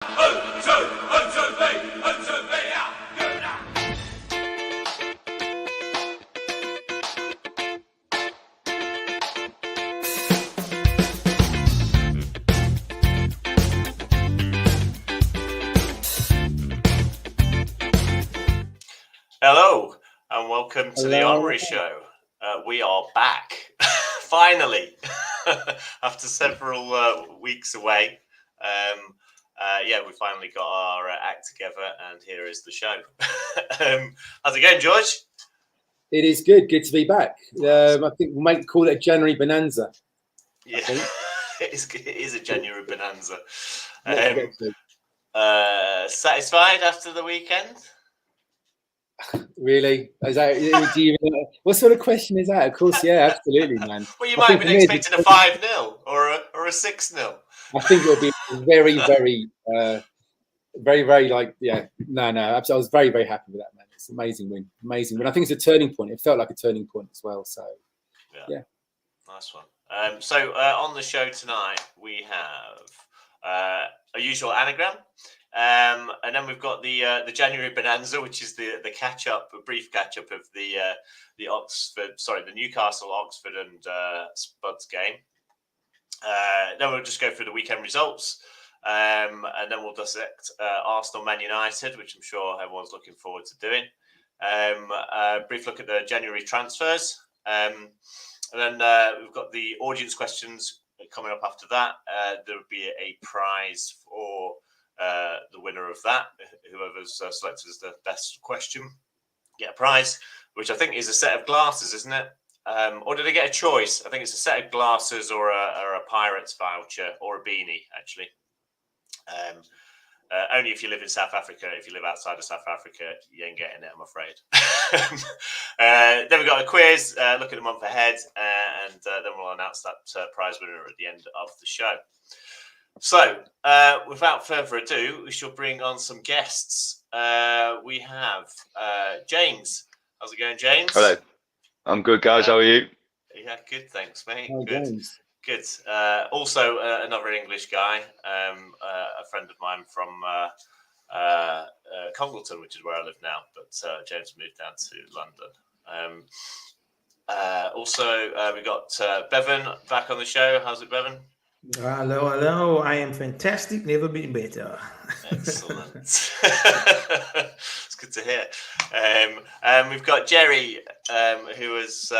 Hello and welcome to the Honorary Show. We are back, finally, after several weeks away. We finally got our act together, and here is the show. How's it going, George? It is good. Good to be back. I think we might call it a January bonanza. Yeah, it is a January bonanza. Satisfied after the weekend? Really? Is that, do you, what sort of question is that? Of course, yeah, absolutely, man. Well, you might have been expecting a 5-0 or a 6-0. I think it'll be very, like, yeah. No. I was very, very happy with that, man. It's an amazing win. Amazing win. I think it's a turning point. It felt like a turning point as well. So, yeah. Nice one. On the show tonight, we have a usual anagram. And then we've got the January bonanza, which is the brief catch up of the Newcastle, Oxford, and Spuds game. Then we'll just go through the weekend results, and then we'll dissect Arsenal, Man United, which I'm sure everyone's looking forward to doing. A brief look at the January transfers, and then we've got the audience questions coming up after that. There will be a prize for the winner of that. Whoever's selected as the best question get a prize, which I think is a set of glasses, isn't it? Or did they get a choice? I think it's a set of glasses or a Pirates voucher or a beanie, actually. Only if you live in South Africa. If you live outside of South Africa, you ain't getting it, I'm afraid. Then we've got a quiz, look at the month ahead, and then we'll announce that prize winner at the end of the show. So, without further ado, we shall bring on some guests. We have James. How's it going, James? Hello. I'm good, guys. How are you? Yeah, good. Thanks, mate. Hi, good. James. Good. Also, another English guy, a friend of mine from Congleton, which is where I live now. But James moved down to London. Also, we got Bevan back on the show. How's it, Bevan? Hello. I am fantastic. Never been better. Excellent. It's good to hear. And we've got Jerry, who has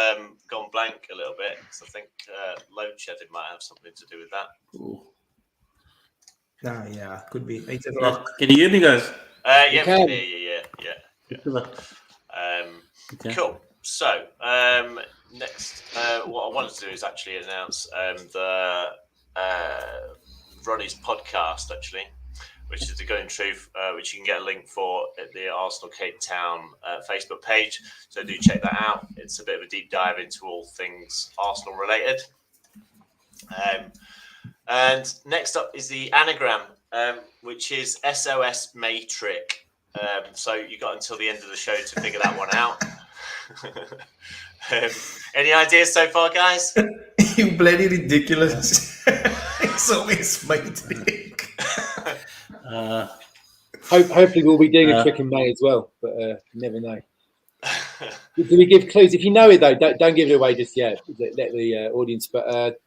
gone blank a little bit. So I think load shedding might have something to do with that. Ooh. Yeah, could be. Can you hear me, guys? Yeah, we can hear you. Yeah. Okay. Cool. So next, what I wanted to do is actually announce the Ronnie's podcast, actually, which is The Going Truth, which you can get a link for at the Arsenal Cape Town Facebook page. So do check that out. It's a bit of a deep dive into all things Arsenal related. And next up is the anagram, which is SOS Matrix. So you got until the end of the show to figure that one out. Any ideas so far, guys? You bloody ridiculous. SOS Matrix. Hopefully we'll be doing a trick in May as well, but you never know. Do we give clues? If you know it though, don't give it away just yet. Let the audience, but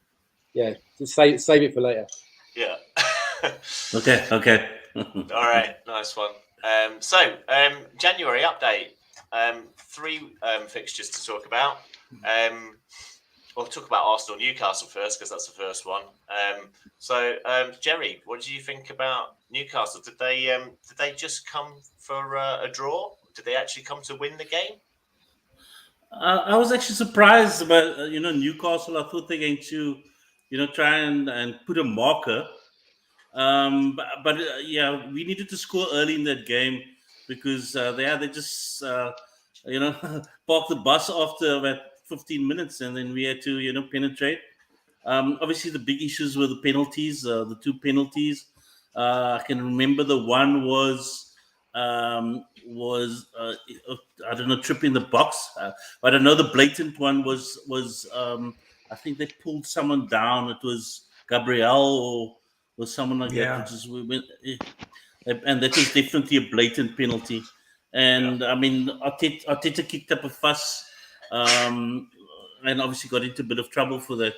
just save it for later. Yeah. Okay. All right, nice one. January update. 3 fixtures to talk about. We'll talk about Arsenal Newcastle first because that's the first one. Jerry, what do you think about Newcastle? Did they just come for a draw? Did they actually come to win the game? I was actually surprised about Newcastle. I thought they're going to try and put a marker. But we needed to score early in that game because they just parked the bus after about 15 minutes, and then we had to penetrate. Obviously, the big issues were the penalties, the 2 penalties. I can remember the one was I don't know, trip in the box. But I know the blatant one was I think they pulled someone down. It was Gabriel or or someone like Yeah. that, and that was definitely a blatant penalty. And I mean, Arteta kicked up a fuss, and obviously got into a bit of trouble for that.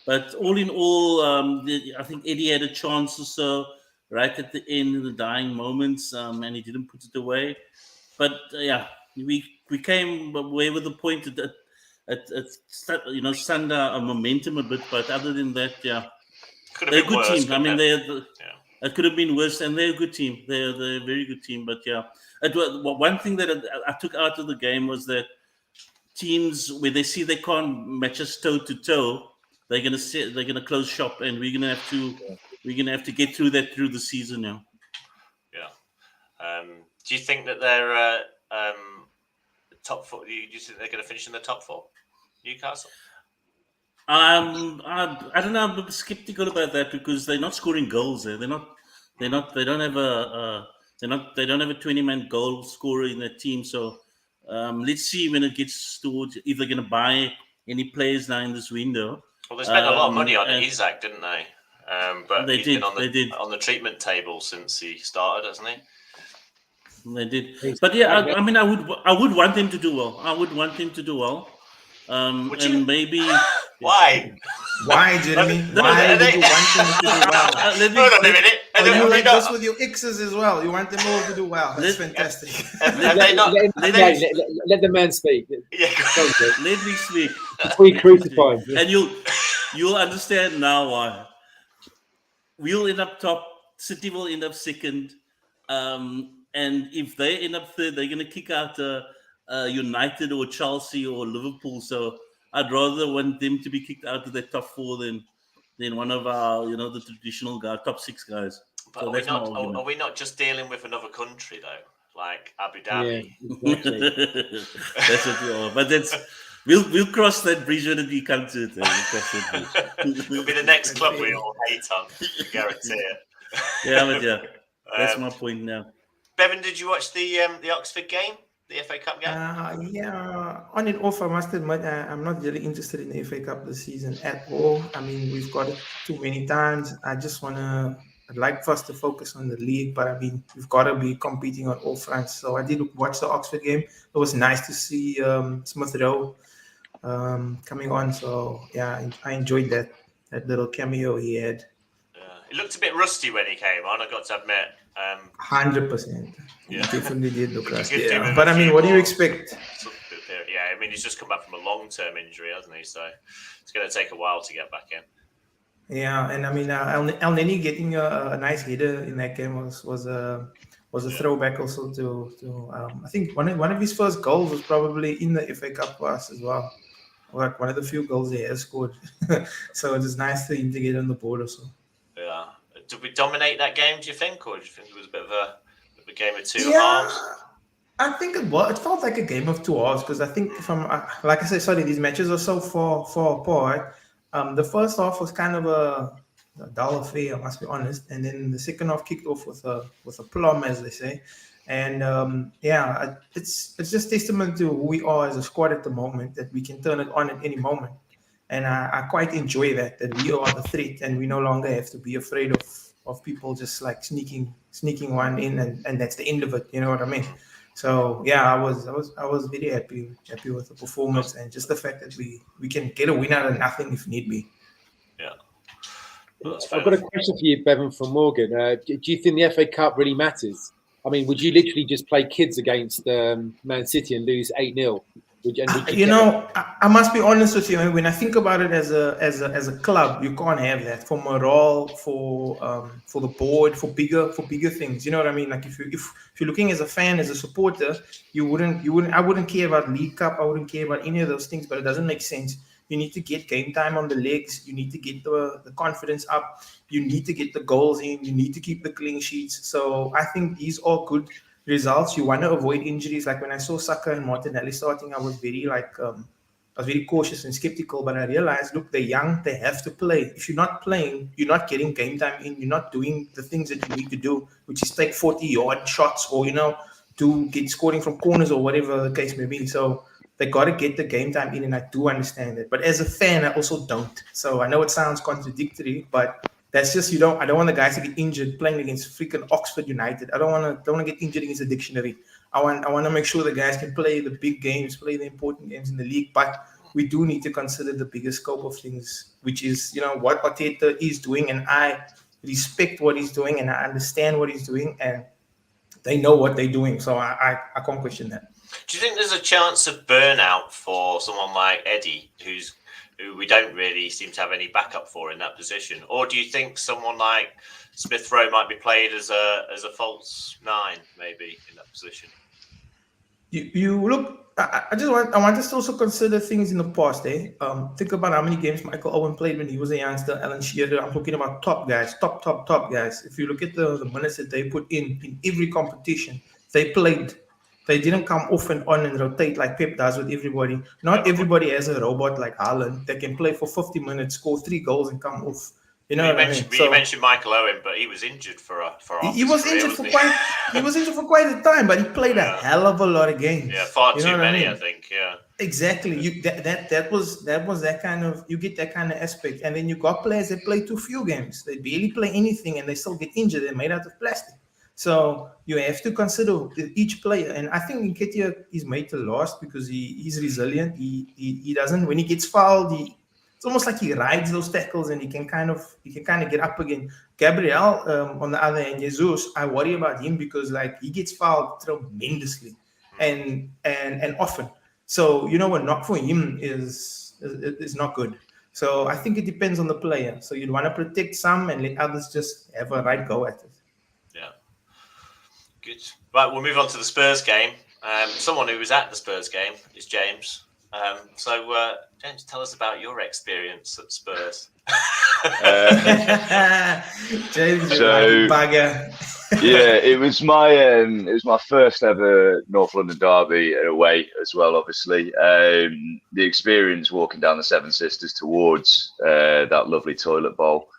But all in all, I think Eddie had a chance or so right at the end, in the dying moments, and he didn't put it away. But we came away with the point at sunder our momentum a bit. But other than that, Could have they're a been good worse, team. I mean, couldn't it could have been worse, and they're a good team. They're a very good team. But one thing that I took out of the game was that teams, where they see they can't match us toe to toe, they're gonna close shop, and we're gonna have to get through that through the season now. Yeah. Do you think that they're top four? Do you think they're going to finish in the top four, Newcastle? I don't know. I'm a bit skeptical about that because they're not scoring goals there. They don't have a 20-man goal scorer in their team. So let's see when it gets towards if they're going to buy any players now in this window. Well, they spent a lot of money on Isaac, didn't they? But they he's did. been on the treatment table since he started, hasn't he? They did. But I mean, I would want him to do well. I would want him to do well. And maybe why? Why, Jeremy? Why do you want them to do well? Hold on a minute. Are you like this with your X's as well? You want them all to do well. That's fantastic. Let the man speak. Yeah, let me speak. We crucify him. And you'll understand now why. We'll end up top. City will end up second. And if they end up third, they're going to kick out United or Chelsea or Liverpool. So I'd rather want them to be kicked out of the top four than one of our, the traditional guys, top six guys. But so are we not just dealing with another country though, like Abu Dhabi? Yeah, exactly. That's what we are. But we'll cross that bridge when we come to it. It'll be the next club we all hate on. I guarantee it. Yeah, that's my point now. Bevan, did you watch the Oxford game, the FA Cup game? Yeah, on and off, I must admit, I'm not really interested in the FA Cup this season at all. I mean, we've got it too many times. I'd like for us to focus on the league, but I mean, we've got to be competing on all fronts. So I did watch the Oxford game. It was nice to see Smith Rowe coming on. So yeah, I enjoyed that little cameo he had. He looked a bit rusty when he came on, I got to admit. 100%. Yeah. He definitely did look rusty. Yeah. But I mean, what do you expect? Yeah, I mean, he's just come back from a long-term injury, hasn't he? So it's going to take a while to get back in. Yeah, and I mean, El Neni getting a nice header in that game was a throwback also to I think one of his first goals was probably in the FA Cup for us as well. Like one of the few goals he has scored. So it's nice to him to get on the board also. Yeah. Did we dominate that game, do you think? Or do you think it was a bit of a game of two halves? I think it was. It felt like a game of two halves because I think like I said, sorry, these matches are so far apart. The first half was kind of a dull affair, I must be honest. And then the second half kicked off with a plum, as they say. And it's just testament to who we are as a squad at the moment, that we can turn it on at any moment. And I quite enjoy that we are the threat and we no longer have to be afraid of people just like sneaking one in and that's the end of it. You know what I mean? So yeah, I was very happy with the performance and just the fact that we can get a win out of nothing if need be. Yeah. I've got a question for you, Bevan, from Morgan. Do you think the FA Cup really matters? I mean, would you literally just play kids against Man City and lose 8-0? I must be honest with you. When I think about it as a club, you can't have that for morale, for the board, for bigger things. You know what I mean? Like if you're looking as a fan, as a supporter, I wouldn't care about League Cup. I wouldn't care about any of those things. But it doesn't make sense. You need to get game time on the legs. You need to get the confidence up. You need to get the goals in. You need to keep the clean sheets. So I think these are good results. You want to avoid injuries. Like when I saw Saka and Martinelli starting, I was very cautious and skeptical. But I realized, look, they're young. They have to play. If you're not playing, you're not getting game time in. You're not doing the things that you need to do, which is take 40-yard shots or to get scoring from corners or whatever the case may be. So they got to get the game time in, and I do understand it. But as a fan, I also don't. So I know it sounds contradictory, but That's just I don't want the guys to get injured playing against freaking Oxford United. I don't want to get injured against the dictionary. I want to make sure the guys can play the big games, play the important games in the league. But we do need to consider the bigger scope of things, which is what Arteta is doing, and I respect what he's doing, and I understand what he's doing, and they know what they're doing. So I can't question that. Do you think there's a chance of burnout for someone like Eddie, who we don't really seem to have any backup for in that position? Or do you think someone like Smith Rowe might be played as a false 9, maybe, in that position? You look. I want us to also consider things in the past. Think about how many games Michael Owen played when he was a youngster. Alan Shearer. I'm talking about top guys, top guys. If you look at the minutes that they put in every competition, they played. They didn't come off and on and rotate like Pep does with everybody. Not everybody has a robot like Haaland that can play for 50 minutes, score 3 goals, and come off. You mentioned Michael Owen, but he was injured he was injured for quite a time, but he played a hell of a lot of games. Yeah, far too many, I think. Yeah, exactly. That was that kind of, you get that kind of aspect, and then you got players that play too few games. They barely play anything, and they still get injured. They're made out of plastic. So you have to consider each player, and I think Nketiah is made to last because he's resilient. He doesn't, when he gets fouled, it's almost like he rides those tackles and he can kind of get up again. Gabriel, on the other hand, Jesus, I worry about him because he gets fouled tremendously and often. So a knock for him is not good. So I think it depends on the player. So you'd want to protect some and let others just have a right go at it. Yeah. Good. Right, we'll move on to the Spurs game. Someone who was at the Spurs game is James. James, tell us about your experience at Spurs. James, bugger. Yeah, it was my first ever North London derby away as well. Obviously, the experience walking down the Seven Sisters towards that lovely toilet bowl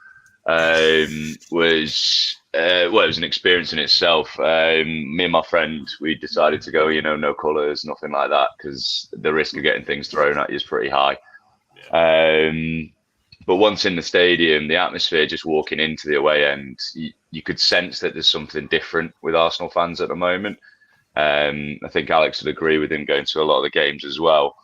was it was an experience in itself. Me and my friend, we decided to go, no colours, nothing like that, because the risk of getting things thrown at you is pretty high. Yeah. But once in the stadium, the atmosphere just walking into the away end, you could sense that there's something different with Arsenal fans at the moment. I think Alex would agree with him going to a lot of the games as well.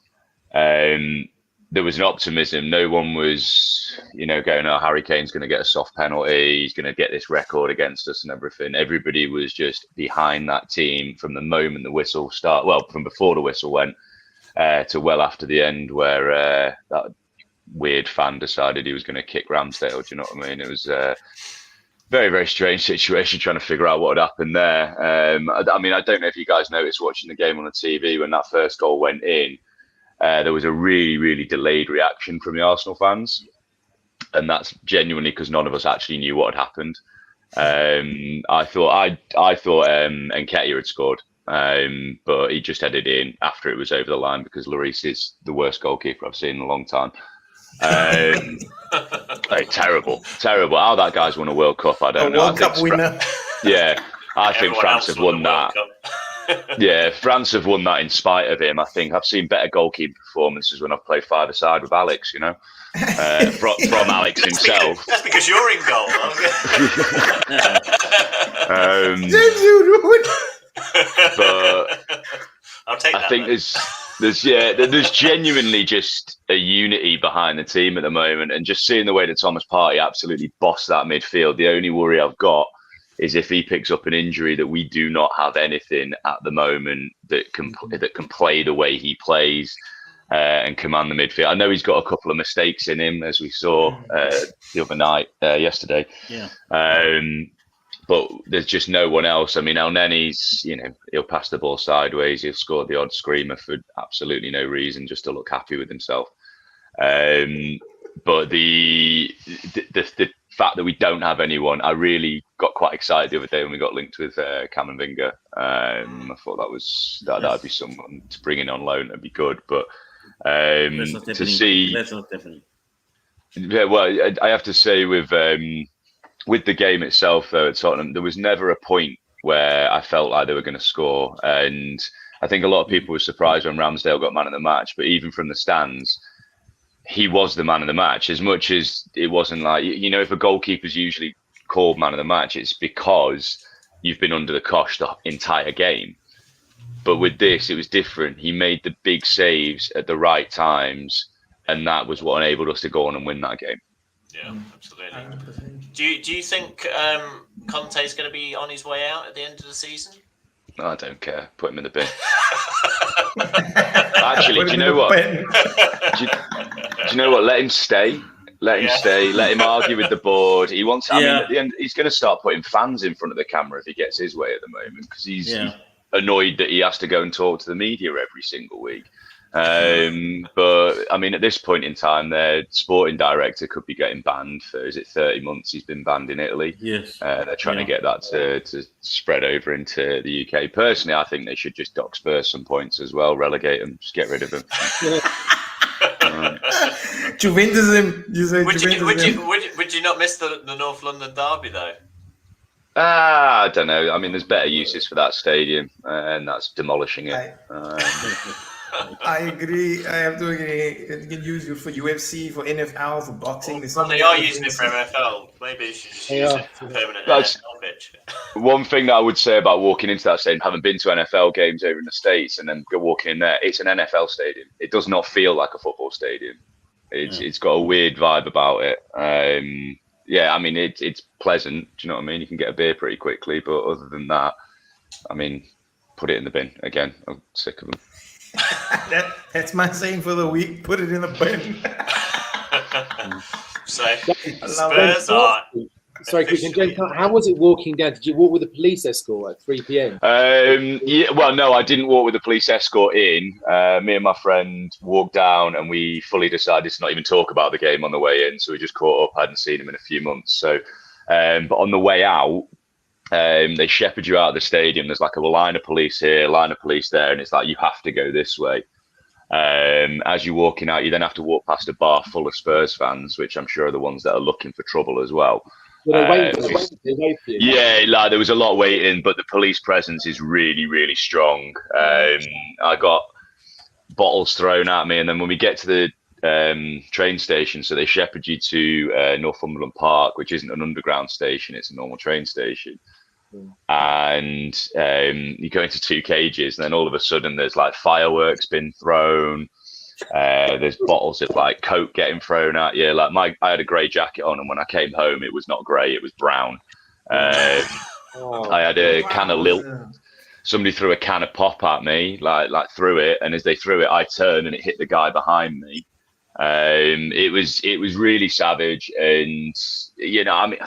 There was an optimism. No one was, going, oh, Harry Kane's going to get a soft penalty. He's going to get this record against us and everything. Everybody was just behind that team from the moment the whistle started. Well, from before the whistle went to well after the end, where that weird fan decided he was going to kick Ramsdale. Do you know what I mean? It was a very, very strange situation trying to figure out what had happened there. I don't know if you guys noticed watching the game on the TV when that first goal went in. There was a really, really delayed reaction from the Arsenal fans. And that's genuinely because none of us actually knew what had happened. I thought Nketiah had scored, but he just headed in after it was over the line because Lloris is the worst goalkeeper I've seen in a long time. Terrible. How that guy's won a World Cup, I don't know. World Cup winner. Yeah, I think France have won that. Yeah, France have won that in spite of him. I think I've seen better goalkeeping performances when I've played five-a-side with Alex, from Alex himself. That's because you're in goal. But I'll take that. I think there's genuinely just a unity behind the team at the moment, and just seeing the way that Thomas Partey absolutely bossed that midfield. The only worry I've got is if he picks up an injury that we do not have anything at the moment that can play the way he plays and command the midfield. I know he's got a couple of mistakes in him, as we saw the other night, yesterday. Yeah. But there's just no one else. I mean, El Nenny's, he'll pass the ball sideways. He'll score the odd screamer for absolutely no reason, just to look happy with himself. But the fact that we don't have anyone, I really got quite excited the other day when we got linked with Cameron Vinger. I thought that'd be someone to bring in on loan. That'd be good. But to see, that's not definitely. Yeah, well, I have to say with the game itself, though, at Tottenham, there was never a point where I felt like they were going to score, and I think a lot of people were surprised when Ramsdale got man of the match. But even from the stands, he was the man of the match. As much as it wasn't like, you know, if a goalkeeper's usually called man of the match, it's because you've been under the cosh the entire game. But with this, it was different. He made the big saves at the right times, and that was what enabled us to go on and win that game. Yeah, absolutely. Do you think Conte's going to be on his way out at the end of the season? I don't care. Put him in the bin. Actually, do you know what? Do you know what? Let him stay. Let him stay. Let him argue with the board. He wants. I mean, at the end, he's going to start putting fans in front of the camera if he gets his way at the moment, because he's annoyed that he has to go and talk to the media every single week. But I mean, at this point in time, their sporting director could be getting banned for, is it 30 months? He's been banned in Italy. Yes. They're trying to get that to spread over into the UK. Personally, I think they should just dock Spurs some points as well, relegate them, just get rid of them. Juventus him. You say would you not miss the North London derby though? I don't know. I mean, there's better uses for that stadium, and that's demolishing it. I agree. I have to agree. You can use it for UFC, for NFL, for boxing. Well, they are using it for NFL. Maybe you should just use it for permanent NFL pitch. One thing that I would say about walking into that stadium, having been to NFL games over in the States and then walking in there, it's an NFL stadium. It does not feel like a football stadium. It's got a weird vibe about it. Yeah, I mean, it's pleasant. Do you know what I mean? You can get a beer pretty quickly, but other than that, I mean, put it in the bin. Again, I'm sick of them. That's my saying for the week. Put it in the bin. So, Spurs are... Sorry, Christian, how was it walking down? Did you walk with a police escort at 3 p.m? Yeah, well, no, I didn't walk with the police escort in. Me and my friend walked down, and we fully decided to not even talk about the game on the way in. So we just caught up. I hadn't seen him in a few months. So, but on the way out, they shepherd you out of the stadium. There's like a line of police here, line of police there, and it's like you have to go this way. As you're walking out, you then have to walk past a bar full of Spurs fans, which I'm sure are the ones that are looking for trouble as well. Well, yeah, like there was a lot waiting, but the police presence is really, really strong. I got bottles thrown at me, and then when we get to the train station, so they shepherd you to Northumberland Park, which isn't an underground station, it's a normal train station. And you go into two cages, and then all of a sudden there's like fireworks being thrown. There's bottles of like Coke getting thrown at you. Like I had a grey jacket on, and when I came home, it was not grey, it was brown. I had a can of Lilt. Somebody threw a can of pop at me, like threw it, and as they threw it, I turned and it hit the guy behind me. It was really savage, and you know, I mean,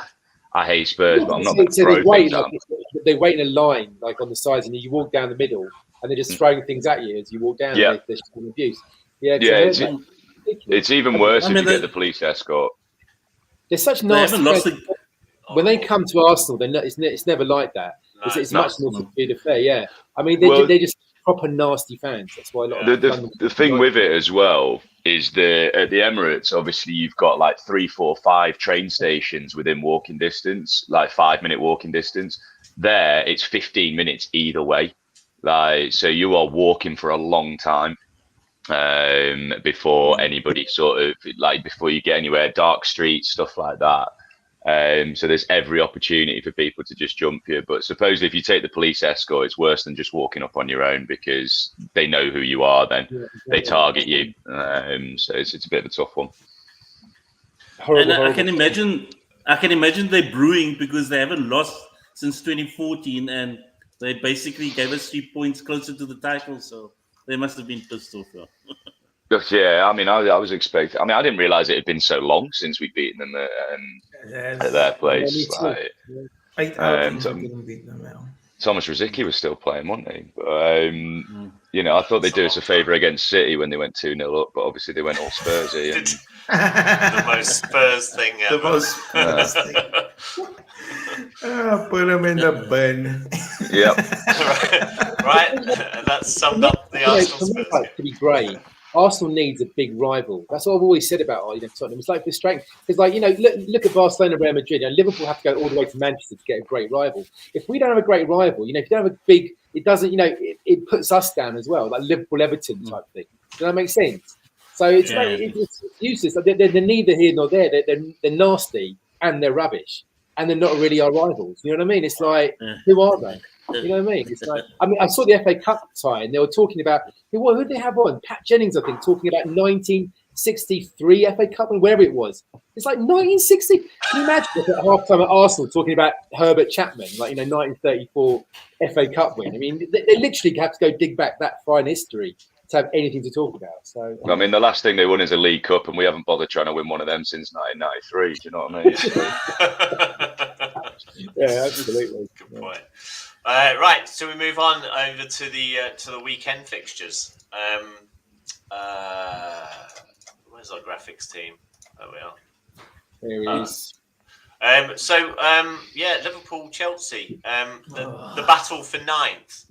I hate Spurs, but I'm not going to throw things at them. They wait in a line, like on the sides, and you walk down the middle, and they're just throwing things at you as you walk down. Yeah, they're showing abuse. It's even worse if you get the police escort. They're such nasty. When they come to Arsenal, it's never like that. It's much more to be fair. Yeah, I mean they're just proper nasty fans. That's why a lot of the thing with it as well is at the Emirates, obviously you've got like 3, 4, 5 train stations within walking distance, like 5-minute walking distance. There, it's 15 minutes either way. Like, so you are walking for a long time before anybody before you get anywhere, dark streets, stuff like that. So there's every opportunity for people to just jump you. But supposedly if you take the police escort, it's worse than just walking up on your own, because they know who you are then. They target you. So it's a bit of a tough one. Horrible. I can imagine they're brewing because they haven't lost since 2014, and they basically gave us 3 points closer to the title, so they must have been pissed off. Yeah, I mean, I was expecting. I mean, I didn't realise it had been so long since we'd beaten them at their place. Thomas Rosicky was still playing, wasn't he? But, you know, I thought they'd do us a favour against City when they went 2-0 up, but obviously they went all Spursy. The most Spurs thing ever. The most Spurs thing. Put them in the bin. Yep. right. And that's summed up the Arsenal Spurs. To be great, Arsenal needs a big rival. That's what I've always said about Tottenham. It's like the strength. It's like, you know, look at Barcelona, Real Madrid, and Liverpool have to go all the way to Manchester to get a great rival. If we don't have a great rival, you know, if you don't have a big, it doesn't, you know, it puts us down as well, like Liverpool, Everton type thing. Does that make sense? So it's it's useless. They're neither here nor there. They're nasty and they're rubbish, and they're not really our rivals. You know what I mean? It's like, who are they? You know what I mean? It's like, I mean, I saw the FA Cup tie, and they were talking about who did they have on? Pat Jennings, I think, talking about 1963 FA Cup and wherever it was. It's like 1960. Can you imagine at half time at Arsenal talking about Herbert Chapman, like 1934 FA Cup win? I mean, they literally have to go dig back that far in history to have anything to talk about. So I mean, the last thing they won is a League Cup, and we haven't bothered trying to win one of them since 1993. Do you know what I mean? Yeah, absolutely. Good point. Right, so we move on over to the weekend fixtures. Where's our graphics team? There we are. There he is. Liverpool, Chelsea, the battle for ninth.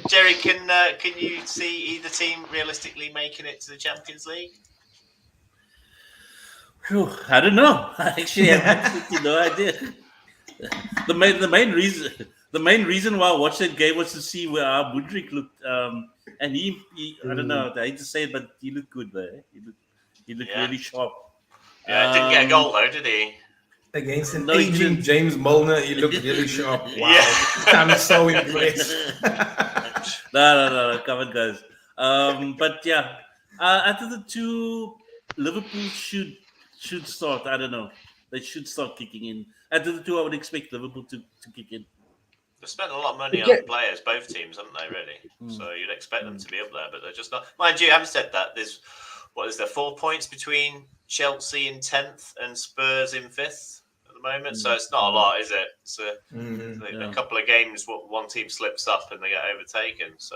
Jerry, can you see either team realistically making it to the Champions League? I don't know. I actually have absolutely no idea. The main reason why I watched that game was to see where our Mudryk looked. And he I don't know. I hate to say it, but he looked good there. He looked really sharp. Yeah, didn't get a goal though, did he? Against an aging James Milner, he looked really sharp. Wow, I'm so impressed. No, come on, guys. But yeah, after the two, Liverpool should start. I don't know. They should start kicking in. After the two, I would expect Liverpool to kick in. They've spent a lot of money on players, both teams, haven't they, really? So you'd expect them to be up there, but they're just not. Mind you, having said that, there's 4 points between Chelsea in 10th and Spurs in 5th at the moment? So it's not a lot, is it? It's a couple of games, one team slips up and they get overtaken. So.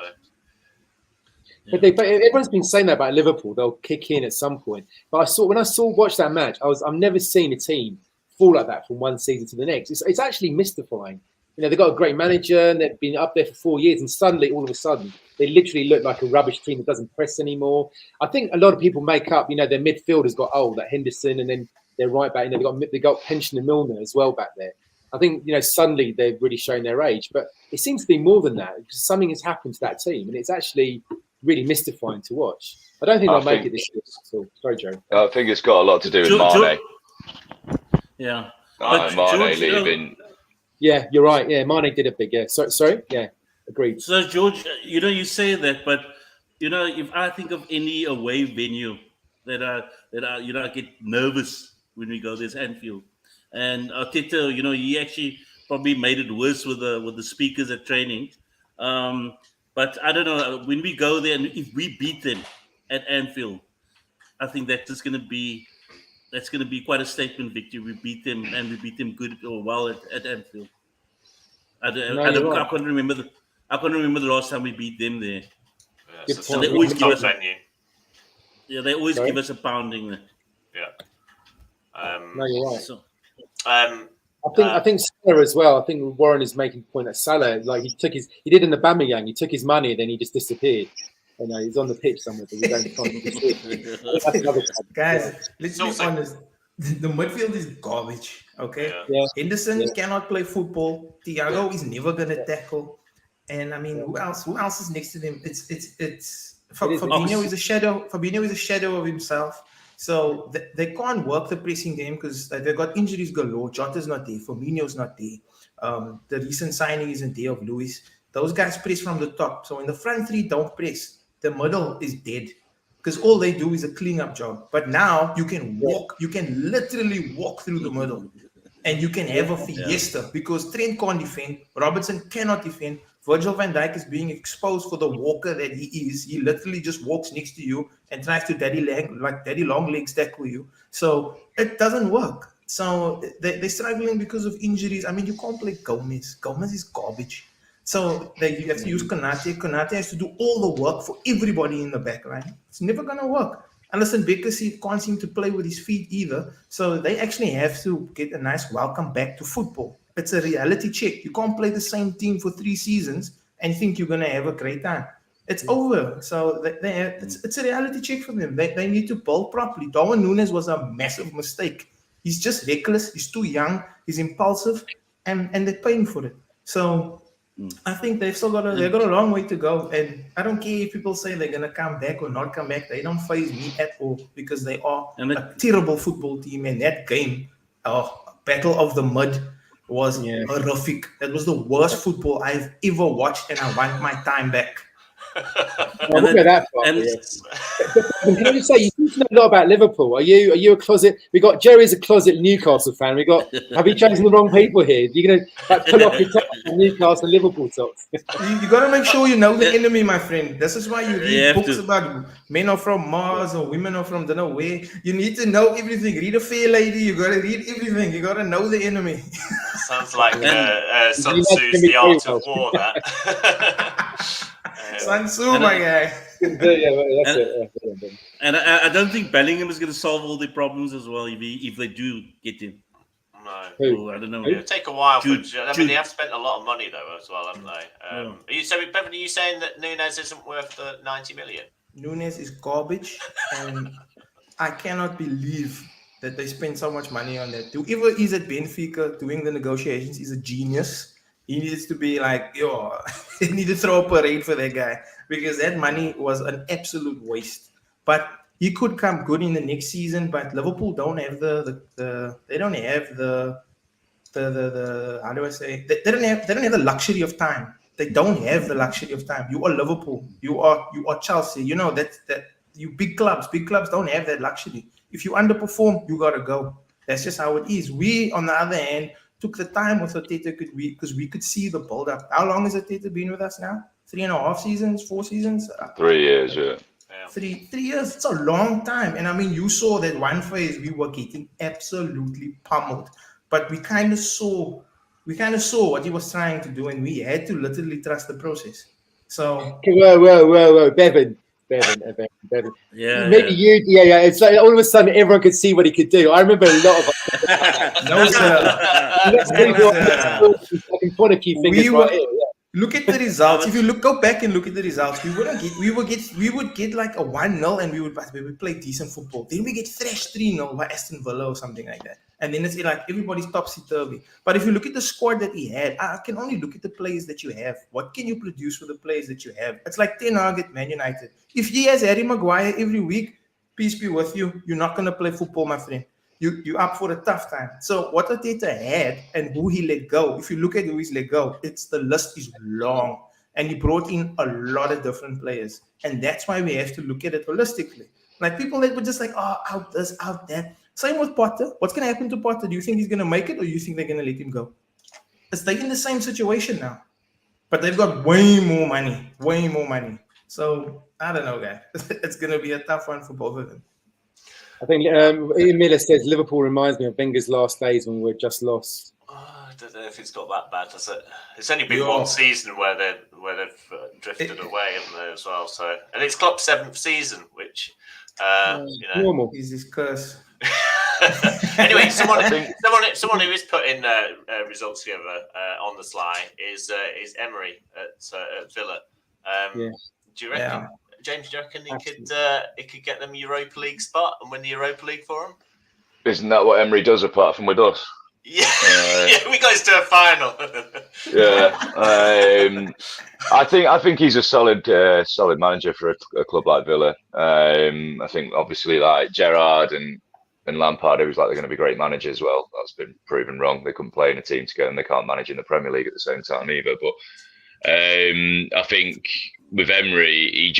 But everyone's been saying that about Liverpool. They'll kick in at some point. But when I watched that match, I've never seen a team fall like that from one season to the next. It's actually mystifying. They've got a great manager and they've been up there for 4 years, and suddenly, all of a sudden, they literally look like a rubbish team that doesn't press anymore. I think a lot of people make up, their midfielders got old, like Henderson, and then they're right back. They got Pension and Milner as well back there. I think suddenly they're really showing their age, but it seems to be more than that because something has happened to that team, and it's actually really mystifying to watch. I don't think they'll make it this year at all. Sorry, Joe. I think it's got a lot to do with Mane. Yeah, Mane leaving. Yeah, you're right. Yeah, Mane did a big. Yeah, sorry. Yeah, agreed. So George, you say that, but if I think of any away venue that I get nervous when we go, there's Anfield, and Arteta, he actually probably made it worse with the speakers at training. But I don't know, when we go there and if we beat them at Anfield, I think that's going to be quite a statement victory. We beat them and we beat them good or well at Anfield. I can't remember the last time we beat them there. Yeah, so they always give us give us a pounding there. Yeah. No, you're right. So, I think Salah as well. I think Warren is making the point that Salah, like he did in the Aubameyang, he took his money and then he just disappeared. He's on the pitch somewhere, but we don't see it. Guys, let's be honest. The midfield is garbage. Okay, Henderson cannot play football. Thiago is never gonna tackle. And I mean, who else is next to him? It's Fabinho is a shadow. Fabinho is a shadow of himself. So they can't work the pressing game because they've got injuries galore. Jota's not there. Fabinho's not there. The recent signing isn't there of Luis. Those guys press from the top. So when the front three don't press, the middle is dead because all they do is a clean-up job. But now you can walk. You can literally walk through the middle and you can have a fiesta because Trent can't defend. Robertson cannot defend. Virgil van Dijk is being exposed for the walker that he is. He literally just walks next to you and tries to daddy long legs tackle you. So it doesn't work. So they're struggling because of injuries. I mean, you can't play Gomez. Gomez is garbage. So you have to use Konate. Konate has to do all the work for everybody in the back line. It's never going to work. Alison Becker can't seem to play with his feet either. So they actually have to get a nice welcome back to football. It's a reality check. You can't play the same team for 3 seasons and think you're going to have a great time. It's over. So it's a reality check for them. They need to build properly. Darwin Núñez was a massive mistake. He's just reckless. He's too young. He's impulsive. And they're paying for it. So I think they've got a long way to go, and I don't care if people say they're gonna come back or not come back. They don't faze me at all because they are a terrible football team. And that game, Battle of the Mud, was horrific. That was the worst football I've ever watched, and I want my time back. Can I just say, you seem to know a lot about Liverpool. Are you a closet? We got Jerry's a closet Newcastle fan. Have you chosen the wrong people here? You're gonna pull off your top Newcastle and Liverpool tops. You gotta make sure you know the enemy, my friend. This is why you read books about men are from Mars or women are from don't know where. You need to know everything. Read a Fair Lady. You gotta read everything. You gotta know the enemy. Sounds like Sun Tzu's The Art of War. That. Sun Tzu, my guy. And I don't think Bellingham is going to solve all their problems as well if they do get him. No, I don't know. It'll take a while. They have spent a lot of money though as well, haven't they? Bevan, are you saying that Nunes isn't worth the 90 million? Nunes is garbage, and I cannot believe that they spend so much money on that. Whoever is at Benfica doing the negotiations is a genius. He needs to be like, he need to throw a parade for that guy because that money was an absolute waste. But he could come good in the next season. But Liverpool don't have they don't have the how do I say? They don't have the luxury of time. They don't have the luxury of time. You are Liverpool. You are Chelsea. You know that you big clubs don't have that luxury. If you underperform, you gotta go. That's just how it is. We, on the other hand, took the time with Arteta because we could see the build-up. How long has Arteta been with us now? 3.5 seasons, 4 seasons? 3 years, yeah. 3 years. It's a long time. And I mean, you saw that one phase we were getting absolutely pummeled. But we kind of saw what he was trying to do, and we had to literally trust the process. So whoa, Bevan. Yeah. Maybe you. Yeah. It's like all of a sudden everyone could see what he could do. I remember a lot of us. No, sir. I can point a few fingers right here. Yeah. Look at the results. If you go back and look at the results, we would get like a 1-0 and we would play decent football. Then we get thrashed 3-0 by Aston Villa or something like that. And then it's like everybody's topsy-turvy. But if you look at the squad that he had, I can only look at the players that you have. What can you produce with the players that you have? It's like Ten Hag at Man United. If he has Harry Maguire every week, peace be with you. You're not going to play football, my friend. You're up for a tough time. So what Arteta had and who he let go, if you look at who he's let go, the list is long. And he brought in a lot of different players. And that's why we have to look at it holistically. Like people that were just like, out this, out that. Same with Potter. What's going to happen to Potter? Do you think he's going to make it or do you think they're going to let him go? They're in the same situation now. But they've got way more money. So, I don't know, guys. It's going to be a tough one for both of them. I think Ian Miller says Liverpool reminds me of Wenger's last days when we were just lost. I don't know if it's got that bad, has it? It's only been one season where they've drifted away, haven't they, as well? So, and it's Klopp's 7th season, which normal. Is his curse. Anyway, someone who is putting results together on the sly is Emery at Villa. Do you reckon? Yeah. James, do you reckon he could get them Europa League spot and win the Europa League for him? Isn't that what Emery does apart from with us? Yeah, we got to a final. I think he's a solid manager for a club like Villa. I think obviously like Gerrard and Lampard, it was like they're going to be great managers. Well, that's been proven wrong. They couldn't play in a team together and they can't manage in the Premier League at the same time either. But I think with Emery,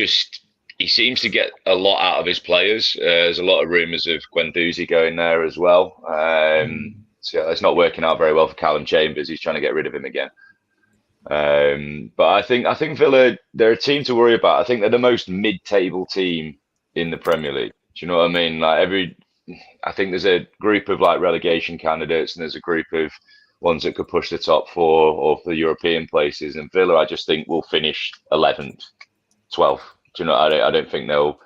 he seems to get a lot out of his players. There's a lot of rumours of Guendouzi going there as well. So yeah, it's not working out very well for Callum Chambers. He's trying to get rid of him again. But I think Villa, they're a team to worry about. I think they're the most mid-table team in the Premier League. Do you know what I mean? Like I think there's a group of like relegation candidates and there's a group of ones that could push the top 4 or for European places. And Villa, I just think will finish 11th, 12th. Do you know? I don't think they'll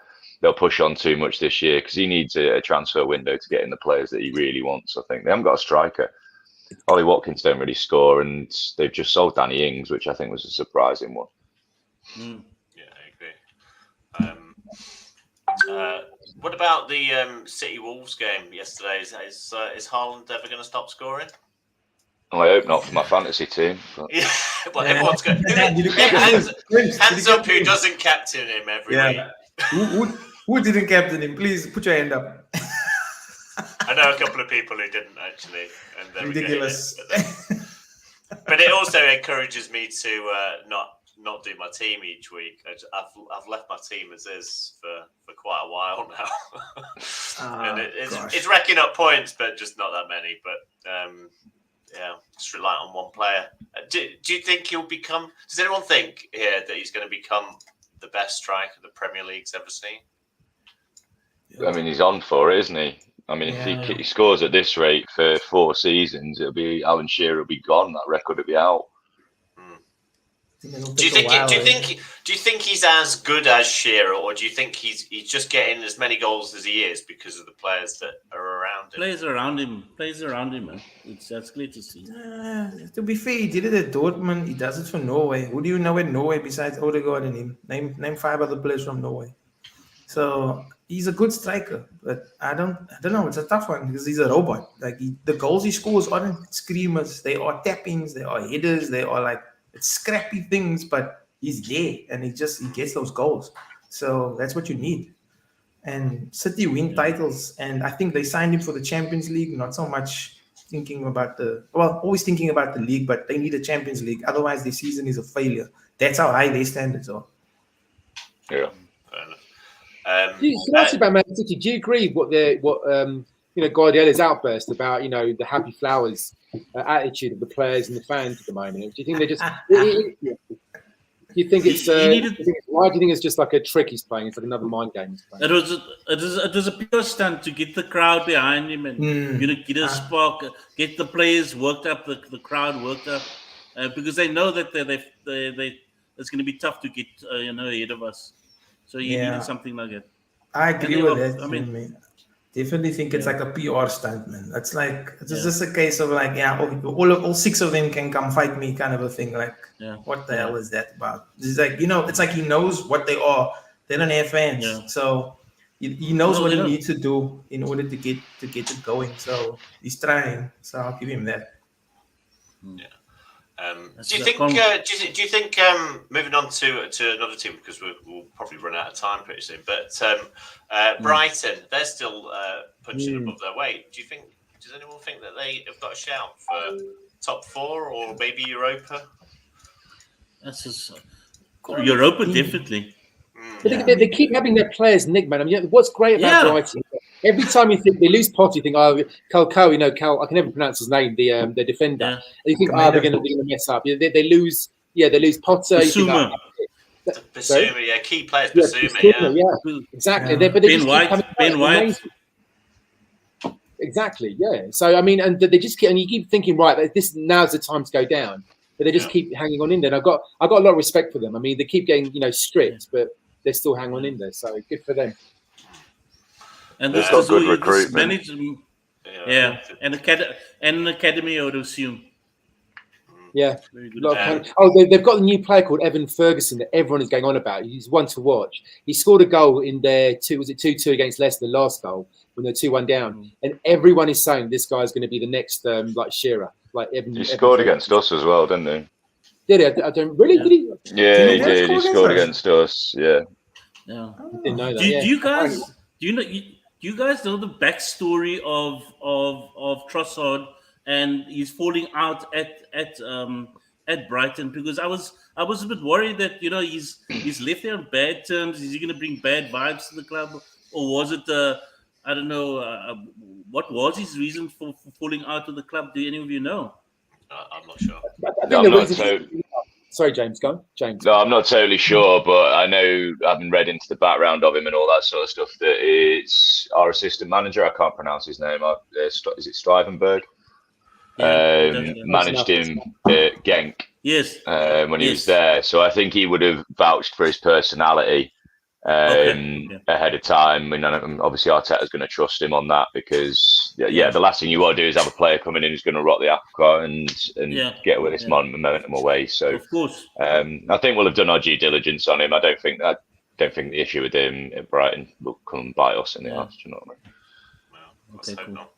push on too much this year because he needs a transfer window to get in the players that he really wants. I think they haven't got a striker. Ollie Watkins don't really score, and they've just sold Danny Ings, which I think was a surprising one. Yeah, I agree. What about the City Wolves game yesterday? Is Haaland ever going to stop scoring? Oh, I hope not for my fantasy team. But... Yeah, well, everyone's got hands up who doesn't captain him every week. Who didn't captain him? Please put your hand up. I know a couple of people who didn't actually, and they're ridiculous. But it also encourages me to not do my team each week. I've left my team as is for quite a while now, and it's racking up points, but just not that many. But just rely on one player. Do you think he'll become? Does anyone think here that he's going to become the best striker the Premier League's ever seen? I mean, he's on for it, isn't he? I mean, if he scores at this rate for 4 seasons, it'll be Alan Shearer will be gone. That record will be out. Do you think he's as good as Shearer, or do you think he's just getting as many goals as he is because of the players that are around him? Players around him, man. That's great to see. To be fair, he did it at Dortmund. He does it for Norway. Who do you know in Norway besides Odegaard and him? Name 5 other players from Norway. So he's a good striker, but I don't know. It's a tough one because he's a robot. Like the goals he scores aren't screamers. They are tappings. They are headers. They are like scrappy things. But he's there, and he gets those goals. So that's what you need. And City win titles, and I think they signed him for the Champions League. Not so much thinking about always thinking about the league, but they need a Champions League. Otherwise, the season is a failure. That's how high their standards are. Yeah. Can I ask you about Man City? Do you agree what Guardiola's outburst about the happy flowers attitude of the players and the fans at the moment? Do you think they're just? Do you think it's? Why do you think it's just like a trick he's playing? It's like another mind game he's playing. It was a pure stunt to get the crowd behind him and get a spark, get the players worked up, the crowd worked up, because they know that it's going to be tough to get ahead of us. So you needed something like that. I agree with that. I mean, definitely think it's like a PR stunt, man. It's just a case of like, all 6 of them can come fight me, kind of a thing. Like, what the hell is that about? It's like it's like he knows what they are. They don't have fans, so he knows what he needs to do in order to get it going. So he's trying. So I'll give him that. Yeah. Do you think moving on to another team, because we'll probably run out of time pretty soon, but Brighton, they're still punching above their weight. Does anyone think that they have got a shout for top 4 or maybe Europa? That's just Europa, definitely. They keep having their players nicked, man. I mean, what's great about Brighton? Every time you think they lose Potter, you think, Cal, I can never pronounce his name, the defender. And you think, they're going to mess up. They lose Potter. Basuma. Basuma, key players. Basuma, exactly. Ben White. Exactly, yeah. So I mean, and they just you keep thinking, right, now's the time to go down, but they just keep hanging on in there. And I've got a lot of respect for them. I mean, they keep getting stripped, but they still hang on in there. So good for them. And this is good recruitment. And an academy, I would assume. Yeah. They've got a new player called Evan Ferguson that everyone is going on about. He's one to watch. He scored a goal in their 2-2 against Leicester, the last goal, when they're 2-1 down. And everyone is saying this guy's going to be the next like Shearer. Like Evan scored against us as well, didn't he? Did he? I don't really. Did he? Yeah, he did. He scored against us. Yeah. Yeah. I didn't know that. Do you guys know the backstory of Trossard and he's falling out at Brighton? Because I was a bit worried that he's left there on bad terms. Is he going to bring bad vibes to the club, or was it I don't know what was his reason for falling out of the club? Do any of you know? I'm not sure. Sorry, James. Go on. James. No, I'm not totally sure, but I know, having read into the background of him and all that sort of stuff, that it's our assistant manager. I can't pronounce his name. Is it Stuyvenberg? Managed him at Genk. Yes. When he was there, so I think he would have vouched for his personality ahead of time. And obviously Arteta's going to trust him on that, because the last thing you want to do is have a player coming in who's going to rock the apple cart and get with this momentum away. So of course, I think we'll have done our due diligence on him. I don't think the issue with him at Brighton will come and bite us in the arse. Do you know what I mean? Well, let's hope not.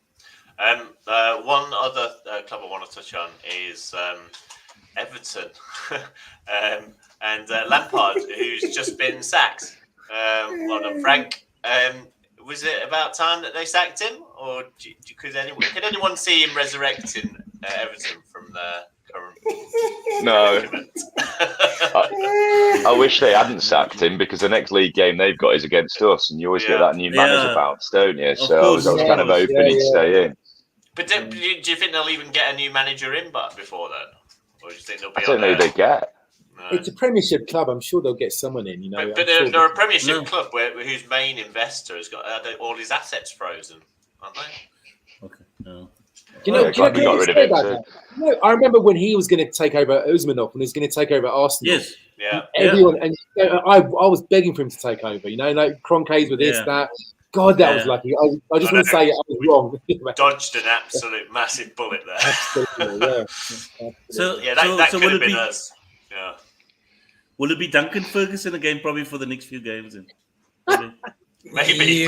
One other club I want to touch on is Everton, and Lampard, who's just been sacked. Well done, Frank. Was it about time that they sacked him, or could anyone see him resurrecting Everton from the current? No. I wish they hadn't sacked him, because the next league game they've got is against us, and you always get that new manager bounce, don't you? So I was kind of hoping he'd stay in. But do you think they'll even get a new manager in before then? Or do you think they'll be I don't know who they get. No. It's a Premiership club. I'm sure they'll get someone in. You know, but they're a Premiership club whose main investor has got all his assets frozen, aren't they? Okay. No. Do you know, got rid of it too. No, I remember when he was going to take over Usmanov, when he was going to take over Arsenal. Yes. Yeah. Everyone, and I was begging for him to take over. You know, like Kroenke's with this, that. God, that was lucky. I just want to say I was wrong. Dodged an absolute massive bullet there. Absolutely, yeah. So that could have been us. Yeah. Will it be Duncan Ferguson again, probably for the next few games? Maybe. He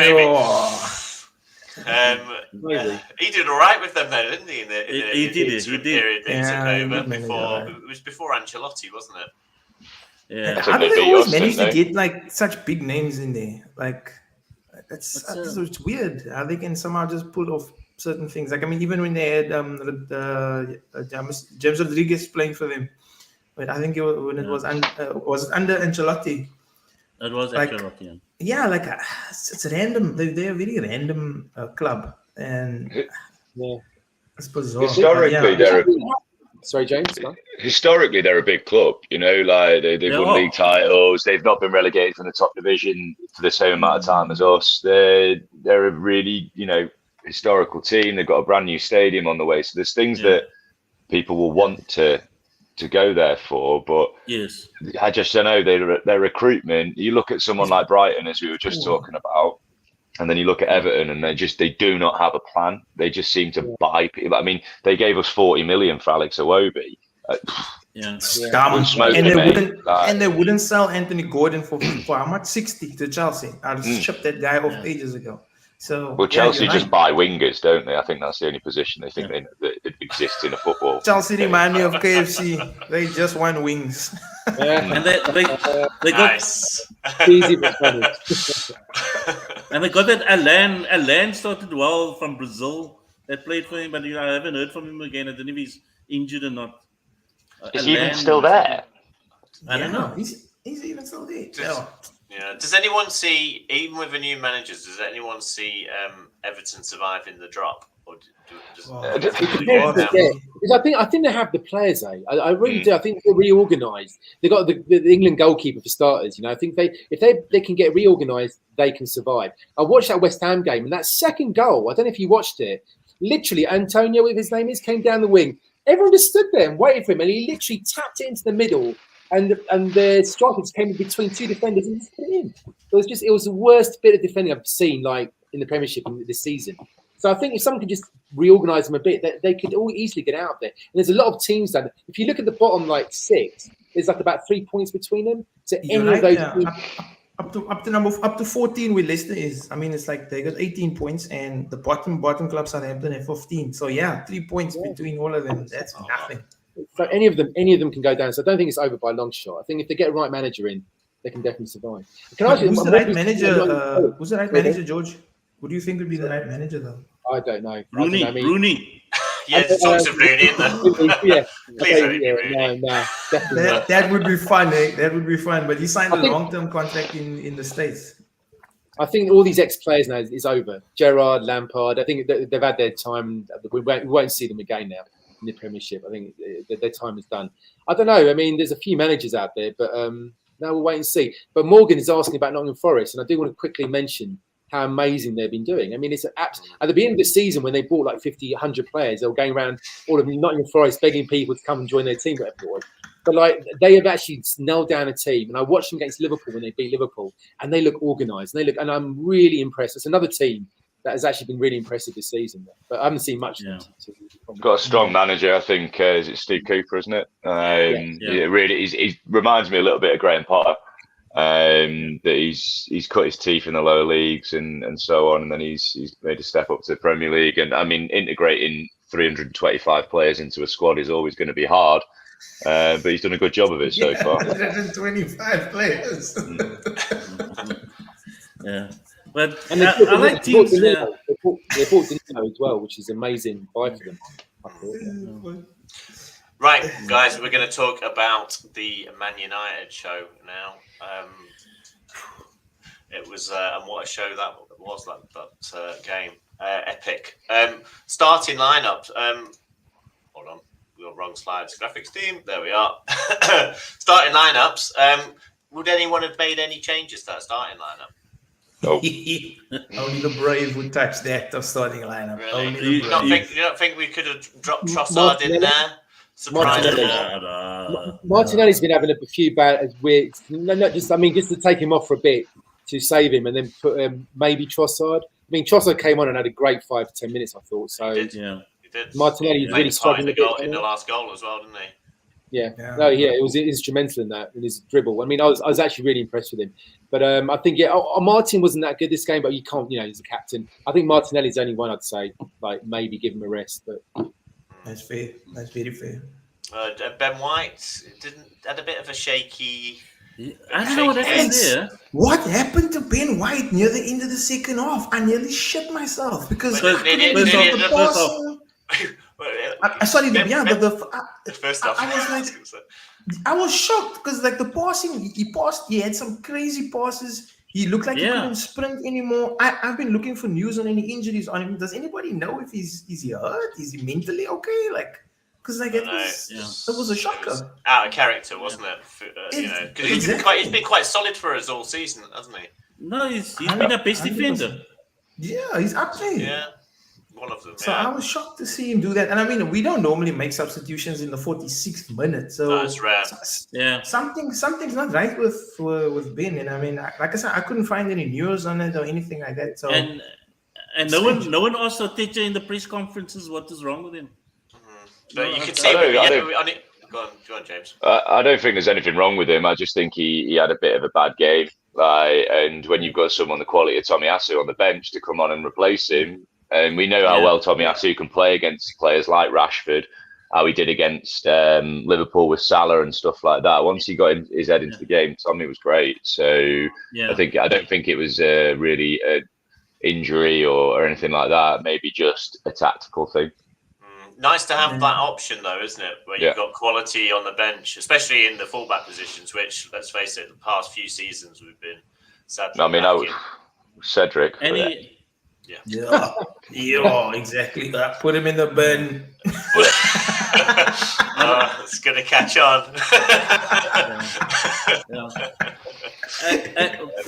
did all right with them, though, didn't he? He did. Period they took over it was before Ancelotti, wasn't it? Yeah. How do they always manage to get like such big names in there? Like, it's weird how they can somehow just pull off certain things. Like, I mean, even when they had James Rodriguez playing for them, but I think it was under Ancelotti. It was Ancelotti. Yeah, like it's random. They're a very random club, and it's bizarre. Historically, Sorry, James. Historically, they're a big club. You know, like they've won league titles. They've not been relegated from the top division for the same amount of time as us. They're a really, historical team. They've got a brand new stadium on the way. So there's things that people will want to go there for. But I just don't know. Their recruitment. You look at someone like Brighton, as we were just talking about. And then you look at Everton, and they do not have a plan. They just seem to buy people. I mean, they gave us 40 million for Alex Iwobi. And they wouldn't sell Anthony Gordon for how much? 60 to Chelsea. I just shipped that guy off ages ago. So Chelsea just buy wingers, don't they? I think that's the only position they think that exists in a football. Chelsea remind me of KFC. They just want wings. And they got nice. Easy but funny. And they got that Alan started well from Brazil. That played for him, but I haven't heard from him again. I don't know if he's injured or not. Is he even still there? I don't know. He's even still there. Does anyone see, even with a new manager, does anyone see Everton surviving the drop? Or because I think they have the players. I really do. I think they're reorganised. They got the England goalkeeper for starters. I think if they can get reorganised, they can survive. I watched that West Ham game, and that second goal. I don't know if you watched it. Literally, Antonio, whatever his name is, came down the wing. Everyone just stood there and waited for him, and he literally tapped it into the middle. And the strikers came in between two defenders and just put it in. It was the worst bit of defending I've seen in the Premiership this season. So I think if someone could just reorganise them a bit, they could all easily get out of there. And there's a lot of teams that, if you look at the bottom 6, there's about 3 points between them. So of those teams, up to 14 with Leicester is. I mean, it's like they got 18 points, and the bottom club Southampton at 15. So 3 points between all of them. That's nothing. So any of them can go down. So I don't think it's over by a long shot. I think if they get a right manager in, they can definitely survive. Who's the right manager? Who's the right manager, George? Who do you think would be the right manager, though? I don't know. Rooney. Talks of Rooney in there. No, definitely that would be fun, eh? That would be fun. But he signed a long-term contract in the States. I think all these ex-players now is over. Gerrard, Lampard. I think they've had their time. We won't see them again now in the Premiership. I think their time is done. I don't know. I mean, there's a few managers out there, but now we'll wait and see. But Morgan is asking about Nottingham Forest, and I do want to quickly mention how amazing they've been doing. I mean, it's at the beginning of the season when they bought 50, 100 players, they were going around all of Nottingham Forest begging people to come and join their team, whatever it was. But they have actually nailed down a team, and I watched them against Liverpool when they beat Liverpool, and they look organised. And I'm really impressed. It's another team that has actually been really impressive this season, but I haven't seen much. Got a strong manager, I think. Is it Steve Cooper, isn't it? It really he reminds me a little bit of Graham Potter. that he's cut his teeth in the lower leagues and so on, and then he's made a step up to the Premier League. And I mean, integrating 325 players into a squad is always going to be hard, but he's done a good job of it so far. 325 players. Yeah, but And I like teams. They bought Danilo as well, which is amazing buy for them. I thought, Right, guys, we're going to talk about the Man United show now. It was, and what a show that was, that game. Epic. Starting lineup. Hold on, we got wrong slides. Graphics team. There we are. Starting lineups. Would anyone have made any changes to that starting lineup? Nope. Only the brave would touch that starting lineup. Really? Only You the don't brave. think we could have dropped Trossard in there? Martinelli's been having a few bad weird. Just to take him off for a bit to save him, and then put maybe Trossard. I mean, Trossard came on and had a great 5 to 10 minutes, I thought. So He did. Martinelli is really struggling in the last goal as well, didn't he? Yeah, it was instrumental in that, in his dribble. I mean, I was actually really impressed with him. But I think Martin wasn't that good this game, but you can't, he's a captain. I think Martinelli's only one, I'd say, like maybe give him a rest. But that's fair. That's very fair. Ben White had a bit of a shaky. I don't know what happened there. What happened to Ben White near the end of the second half? I nearly shit myself because sorry, the first half. I was shocked because like the passing, he had some crazy passes. He looked like he couldn't sprint anymore. I've been looking for news on any injuries on him. Does anybody know if is he hurt? Is he mentally okay? Like, because like it was a shocker. It was out of character, wasn't it? Because he's been quite solid for us all season, hasn't he? No, he's been a best defender. Yeah, he's up there. Yeah. One of them. So I was shocked to see him do that. And I mean, we don't normally make substitutions in the 46th minute. So that's rare. Something's not right with Ben. And I mean, like I said, I couldn't find any news on it or anything like that. So and no one asked Arteta in the press conferences what is wrong with him. But you could see. Go on, James. I don't think there's anything wrong with him. I just think he had a bit of a bad game. And when you've got someone the quality of Tomiyasu on the bench to come on and replace him. And we know how well Tomiyasu can play against players like Rashford, how he did against Liverpool with Salah and stuff like that. Once he got his head into the game, Tommy was great. So I don't think it was really an injury or anything like that. Maybe just a tactical thing. Nice to have that option, though, isn't it? Where you've got quality on the bench, especially in the fullback positions, which, let's face it, the past few seasons we've been sadly lacking. Cedric. Yeah, exactly. Put him in the bin. It's going to catch on.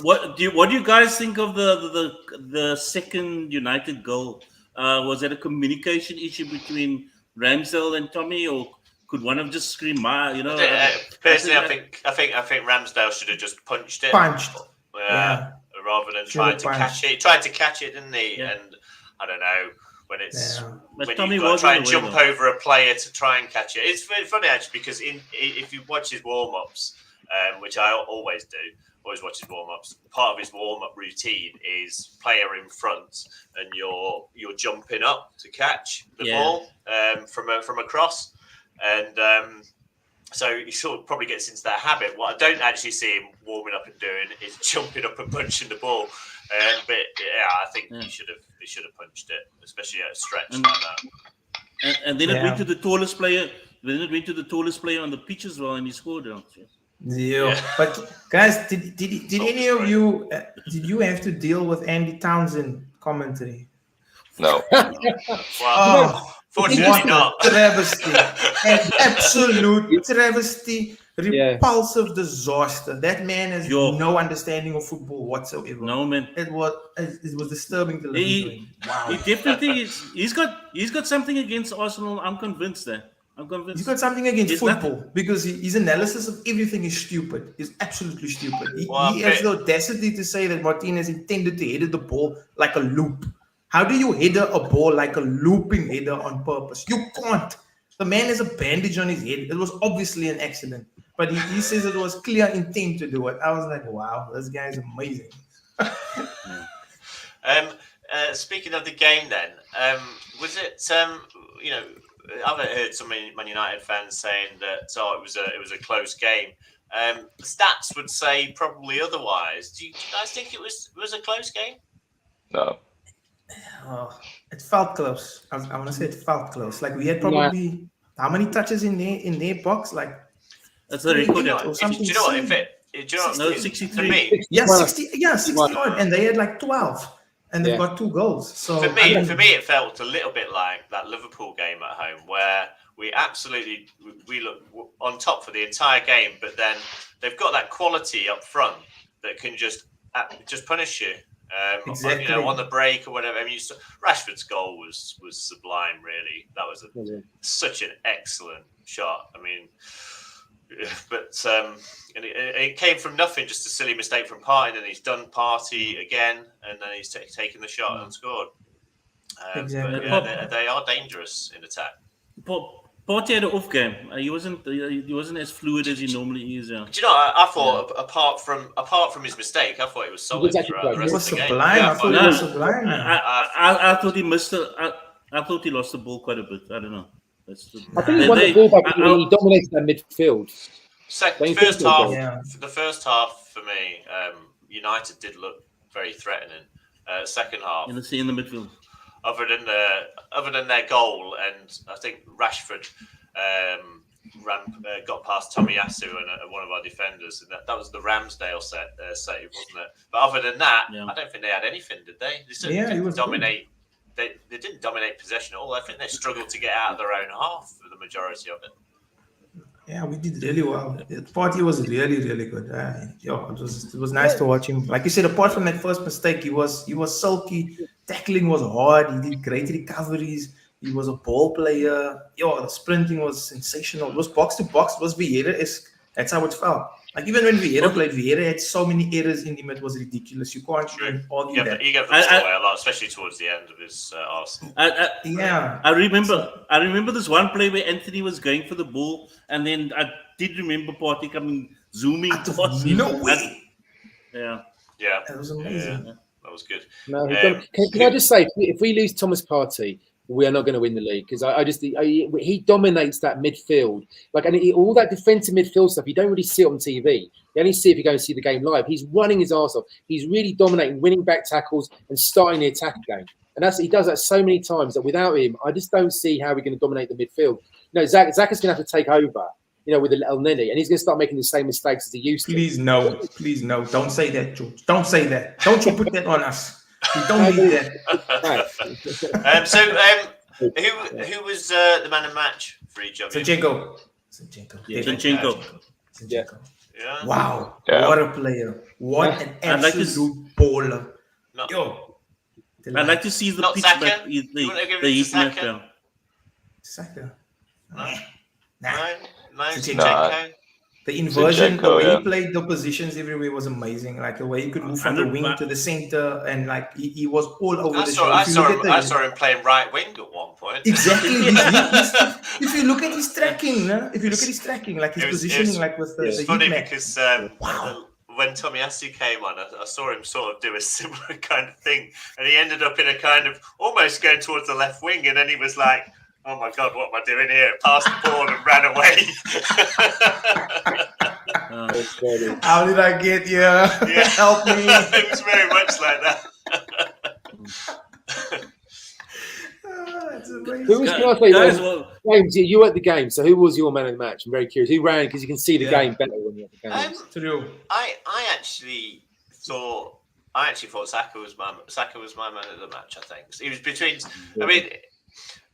What do you guys think of the second United goal? Was it a communication issue between Ramsdale and Tommy, or could one have just screamed? Personally, I think Ramsdale should have just punched it. Rather than trying to catch it. He tried to catch it, didn't he? Yeah. And I don't know, when you've got to try and jump over a player to try and catch it. It's very funny, actually, because if you watch his warm-ups, which I always do, always watch his warm-ups, part of his warm-up routine is player in front and you're jumping up to catch the ball from a cross. And so he sort of probably gets into that habit. What I don't actually see him warming up and doing is jumping up and punching the ball. But I think he should have punched it, especially at a stretch like that. And then it went to the tallest player. Then it went to the tallest player on the pitch as well, and he scored. Yeah, but guys, did any of you did you have to deal with Andy Townsend commentary? No. Fortunately not. Travesty. An absolute travesty. Repulsive disaster. That man has no understanding of football whatsoever. No, man. It was disturbing to listen to him. Wow. He definitely is. He's got something against Arsenal. I'm convinced that. He's got something against football because his analysis of everything is stupid. It's absolutely stupid. He has the audacity to say that Martinez intended to head the ball like a loop. How do you header a ball like a looping header on purpose? You can't. The man has a bandage on his head. It was obviously an accident. But he says it was clear intent to do it. I was like, wow, this guy is amazing. Speaking of the game, then, was it? I've heard some Man United fans saying that it was a close game. The stats would say probably otherwise. Do you guys think it was a close game? No. Oh, it felt close. I want to say it felt close. Like we had probably how many touches in their box? Like that's a record. or something. Do you know what? If it, do you know what? 63. For me, 60 odd, and they had like 12, and they've got 2 goals. So for me, it felt a little bit like that Liverpool game at home, where we look on top for the entire game, but then they've got that quality up front that can just punish you. Exactly. On the break or whatever. I mean, Rashford's goal was sublime. Really, that was such an excellent shot. I mean, but and it came from nothing, just a silly mistake from Partey, and he's done Partey again, and then he's taken the shot and scored. Exactly. But, they are dangerous in attack. Partey had an off game. He wasn't as fluid as he normally is. Yeah. Do you know? I thought apart from his mistake, I thought it was solid throughout the rest of the game. I thought it was sublime. I thought he missed it. I thought he lost the ball quite a bit. I don't know. I think he won the ball back. He dominated that midfield. The first half for me, United did look very threatening. Second half, in the midfield. Other than their goal, and I think Rashford got past Tomiyasu and one of our defenders, and that was the Ramsdale save, wasn't it? But other than that, I don't think they had anything, did they? They didn't dominate. They didn't dominate possession at all. I think they struggled to get out of their own half for the majority of it. Yeah, we did really well. The party was really, really good. It was nice to watch him. Like you said, apart from that first mistake, he was sulky. Tackling was hard. He did great recoveries. He was a ball player. The sprinting was sensational. It was box to box. It was Vieira-esque. That's how it felt. Like even when Vieira played, Vieira had so many errors in him. It was ridiculous. You can't even argue that. He gave us away a lot, especially towards the end of his Arsenal. I remember this one play where Anthony was going for the ball, and then I did remember Partey coming zooming towards him. No way. Yeah, that was amazing. Yeah. That was good. No, can I just say, if we lose Thomas Partey, we are not going to win the league, because he dominates that midfield. All that defensive midfield stuff, you don't really see it on TV. You only see it if you go and see the game live. He's running his arse off. He's really dominating, winning back tackles and starting the attack again. And he does that so many times that without him, I just don't see how we're going to dominate the midfield. Zach is going to have to take over, with a little Nelly, and he's going to start making the same mistakes as he used to. Please no. Don't say that, George. Don't say that. Don't you put that on us. We don't need that. Who was the man of match for each of you? Zinchenko. Yeah. Wow. Yeah. What a player. What an absolute baller. I'd like to see the pitch back. The heat map down. Saka. No. Zinchenko. The inversion, the way he played the positions everywhere was amazing. Like the way he could move from the wing to the center, and like he was all over the show. I saw him playing right wing at one point. Exactly. If you look at his tracking, like his positioning, like with the it's funny map. because when Tomiyasu came on, I saw him sort of do a similar kind of thing, and he ended up in a kind of almost going towards the left wing, and then he was like, "Oh my God, what am I doing here?" Passed the ball and ran away. How did I get here? Yeah. Help me. It was very much like that. That's amazing. Who was, can I say, James, you were at the game, so who was your man of the match? I'm very curious. Who ran? Because you can see the game better when you're at the game. True. I actually thought Saka was my man of the match. I think he was between. I mean,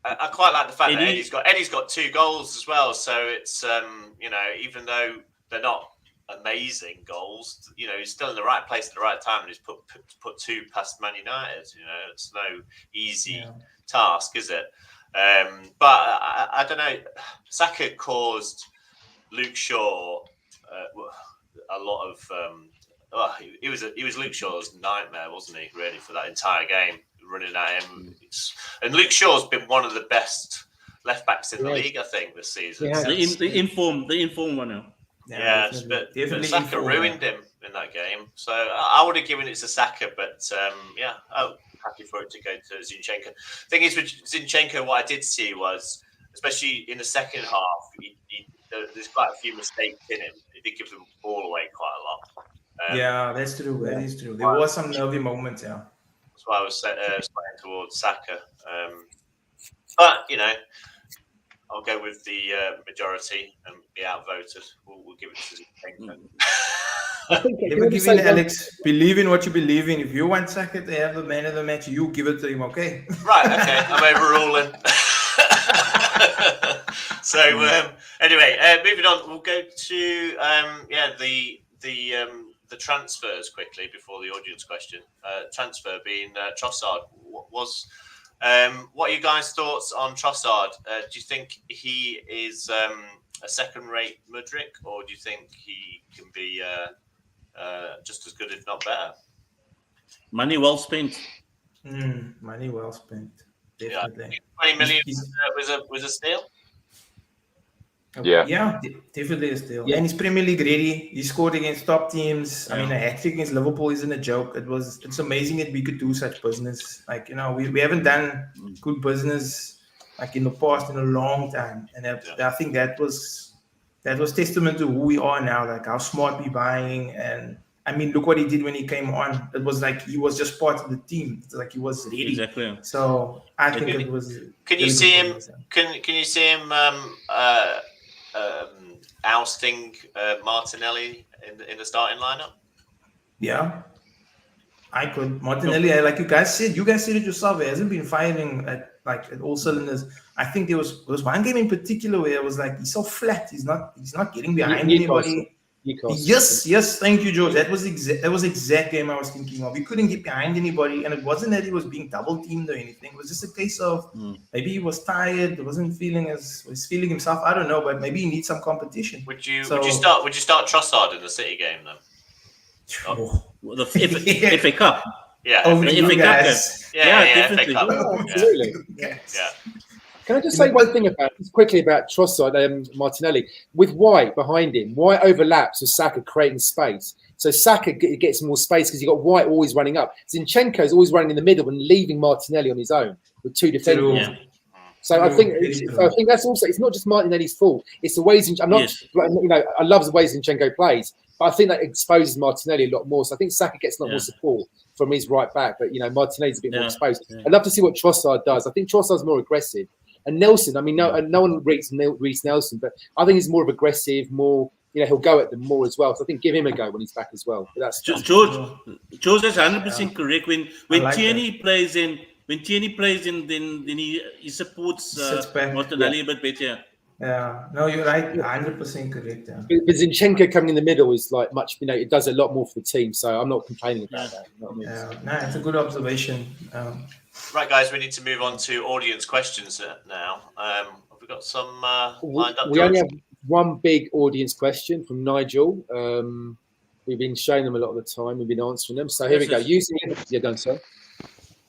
I quite like the fact that Eddie's got 2 goals as well. So it's even though they're not amazing goals, he's still in the right place at the right time, and he's put 2 past Man United. It's no easy task, is it? But I don't know. Saka caused Luke Shaw a lot of. He was Luke Shaw's nightmare, wasn't he? Really, for that entire game, running at him. And Luke Shaw's been one of the best left backs in the league, I think, this season. Yeah. The inform one now. but Saka ruined him in that game. So I would have given it to Saka, but happy for it to go to Zinchenko. Thing is, with Zinchenko, what I did see was, especially in the second half, there's quite a few mistakes in him. He did give the ball away quite a lot. That's true. That is true. There was some nervy moments, That's why I was slaying towards Saka. But, I'll go with the majority and be outvoted. We'll give it to Zinchenko. Never give in, Alex. Believe in what you believe in. If you want Saka to have the man of the match, you give it to him, okay? Right, okay. I'm overruling. So, anyway, moving on. We'll go to the transfers quickly before the audience question. Transfer being Trossard. What are you guys' thoughts on Trossard? Do you think he is a second-rate Mudryk, or do you think he can be just as good, if not better? Money well spent. Money well spent. Definitely. 20 million was a steal. Yeah, definitely a steal. Yeah. And he's Premier League ready. He scored against top teams. I mean, a hat-trick against Liverpool isn't a joke. It's amazing that we could do such business. Like, we haven't done good business like in the past in a long time. And I think that was testament to who we are now, like how smart we're buying. And I mean, look what he did when he came on. It was like he was just part of the team. It's like he was ready. Exactly. So I think it was. Can you see him? Can you see him ousting Martinelli in the starting lineup? Yeah, I could. Martinelli, like you guys said it yourself. He hasn't been firing at all cylinders. I think there was one game in particular where it was like he's so flat. He's not getting behind anybody. Yes, thank you, George. That was the exact game I was thinking of. He couldn't get behind anybody, and it wasn't that he was being double teamed or anything. It was just a case of maybe he was tired, was feeling himself. I don't know, but maybe he needs some competition. Would you start Trossard in the City game then? The FA Cup. Yeah, over to you guys. Yeah, definitely. Absolutely. Yeah. Can I just say one thing quickly about Trossard, Martinelli? With White behind him, White overlaps with Saka creating space. So Saka gets more space because you've got White always running up. Zinchenko is always running in the middle and leaving Martinelli on his own with two defenders. Yeah. So I think that's also, it's not just Martinelli's fault. It's the ways I love the way Zinchenko plays, but I think that exposes Martinelli a lot more. So I think Saka gets a lot more support from his right back, but Martinelli's a bit more exposed. Yeah. I'd love to see what Trossard does. I think Trossard's more aggressive. And Nelson, I mean, no one reads Nelson, but I think he's more of aggressive, more, he'll go at them more as well. So I think give him a go when he's back as well. But that's George is 100% correct. When Tierney plays in, then he supports Martinelli a bit better. Yeah, no, you're right. 100% correct. Yeah. But Zinchenko coming in the middle is like much, it does a lot more for the team. So I'm not complaining about that. You know what I mean? It's a good observation. Right, guys, we need to move on to audience questions now. Have we got some lined up? We only have one big audience question from Nigel. We've been showing them a lot of the time. We've been answering them. So here we go.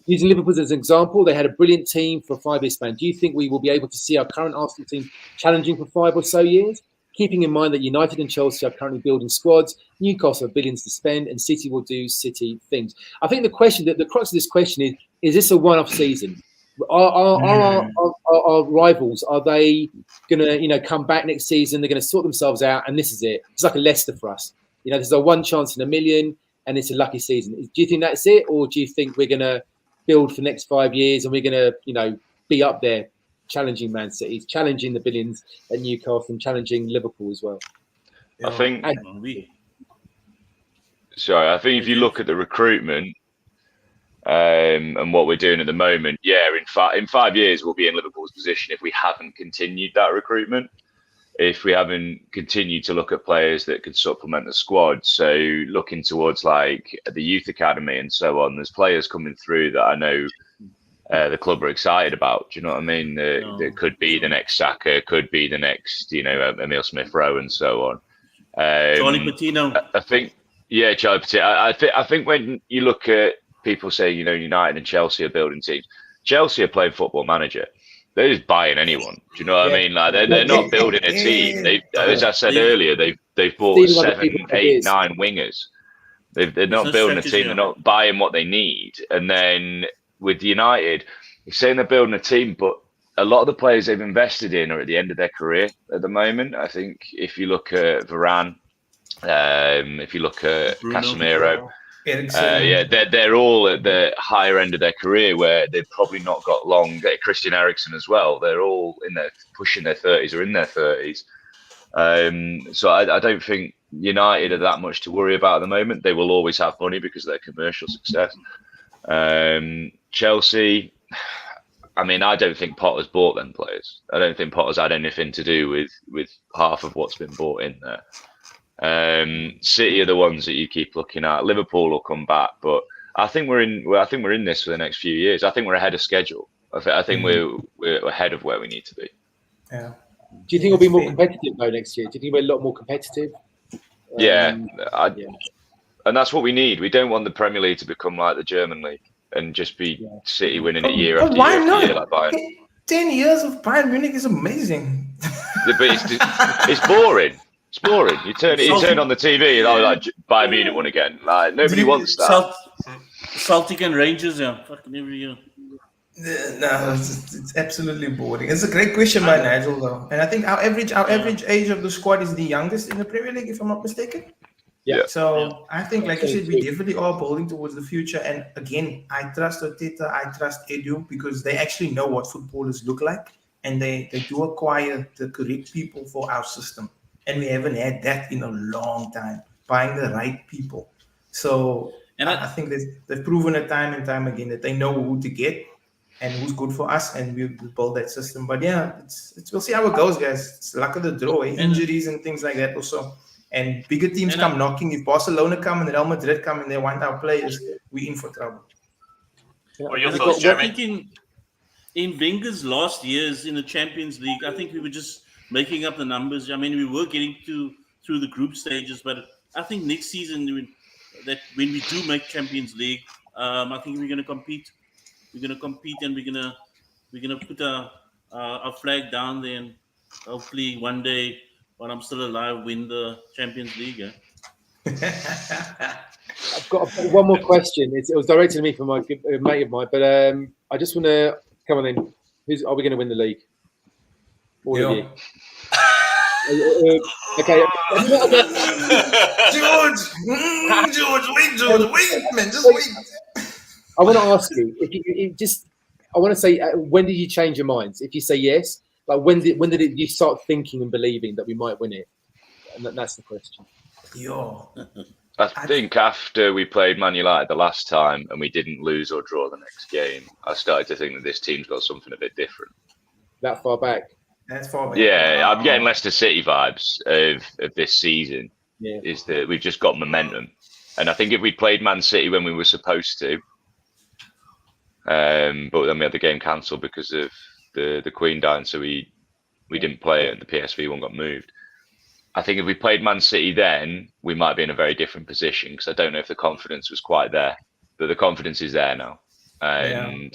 Using Liverpool as an example, they had a brilliant team for a 5-year span. Do you think we will be able to see our current Arsenal team challenging for 5 or so years? Keeping in mind that United and Chelsea are currently building squads, Newcastle have billions to spend, and City will do City things. I think the crux of this question is this a one-off season? Are our rivals, are they going to come back next season? They're going to sort themselves out, and this is it. It's like a Leicester for us. There's a one chance in a million, and it's a lucky season. Do you think that's it, or do you think we're going to build for the next 5 years and we're going to be up there challenging Man City, challenging the billions at Newcastle and challenging Liverpool as well? I think if you look at the recruitment and what we're doing at the moment, in 5 years we'll be in Liverpool's position if we haven't continued that recruitment, if we haven't continued to look at players that could supplement the squad. So looking towards like the youth academy and so on, there's players coming through that I know the club are excited about. Do you know what I mean? That could be the next Saka, could be the next, Emile Smith-Rowe and so on. Charlie Patino. I think, Charlie Patino. I think when you look at people say, United and Chelsea are building teams, Chelsea are playing Football Manager. they're just buying anyone. Do you know what I mean? Like they're not building a team. They, as I said earlier, they've bought 7, 8, 9 wingers. They're not building a team. They're not buying what they need. And then with United, you're saying they're building a team, but a lot of the players they've invested in are at the end of their career at the moment. I think if you look at Varane, if you look at Bruno, Casemiro, they're all at the higher end of their career where they've probably not got long. Christian Eriksen as well. They're all pushing their 30s or in their 30s. So I don't think United are that much to worry about at the moment. They will always have money because of their commercial success. Chelsea, I mean, I don't think Potter's bought them players. I don't think Potter's had anything to do with half of what's been bought in there. City are the ones that you keep looking at. Liverpool will come back, but I think we're in this for the next few years. I think we're ahead of schedule. I think we're ahead of where we need to be. Yeah. Do you think it'll be more competitive though next year? Do you think we're a lot more competitive? And that's what we need. We don't want the Premier League to become like the German league and just be City winning it year after year after year like Bayern. 10 years of Bayern Munich is amazing. But it's boring. It's boring. You turn on the TV and like Bayern Munich won again. Like nobody wants that. Celtic and Rangers, fucking every year. No, it's absolutely boring. It's a great question by Nigel, though, and I think our average age of the squad is the youngest in the Premier League, if I'm not mistaken. Yeah. So I think, like you said, we definitely are building towards the future. And again, I trust Arteta, I trust Edu because they actually know what footballers look like, and they do acquire the correct people for our system. And we haven't had that in a long time, buying the right people. So I think they've proven it time and time again that they know who to get and who's good for us, and we'll build that system. But yeah, we'll see how it goes, guys. It's luck of the draw, injuries and things like that also. And bigger teams come knocking. If Barcelona come and Real Madrid come and they want our players, we're in for trouble. What are your thoughts, Jeremy? I think in Wenger's last years in the Champions League, I think we were just making up the numbers. I mean, we were getting through the group stages, but I think next season, when we do make Champions League, I think we're going to compete. We're going to compete, and we're going to put our flag down there, and hopefully one day, when I'm still alive, win the Champions League. I've got one more question. It was directed to me from a mate of mine, but I just want to come on in. Are we going to win the league? All of you. Okay. George, wait, man, just wait. I want to ask you, I want to say, when did you change your minds? If you say yes, like when did you start thinking and believing that we might win it? And that's the question. I think after we played Man United the last time and we didn't lose or draw the next game, I started to think that this team's got something a bit different. That far back? That's far back. Yeah, I'm getting Leicester City vibes of this season. Yeah. Is that we've just got momentum. And I think if we played Man City when we were supposed to, but then we had the game cancelled because of the Queen dying, so we didn't play it and the PSV one got moved. I think if we played Man City then, we might be in a very different position because I don't know if the confidence was quite there, but the confidence is there now, and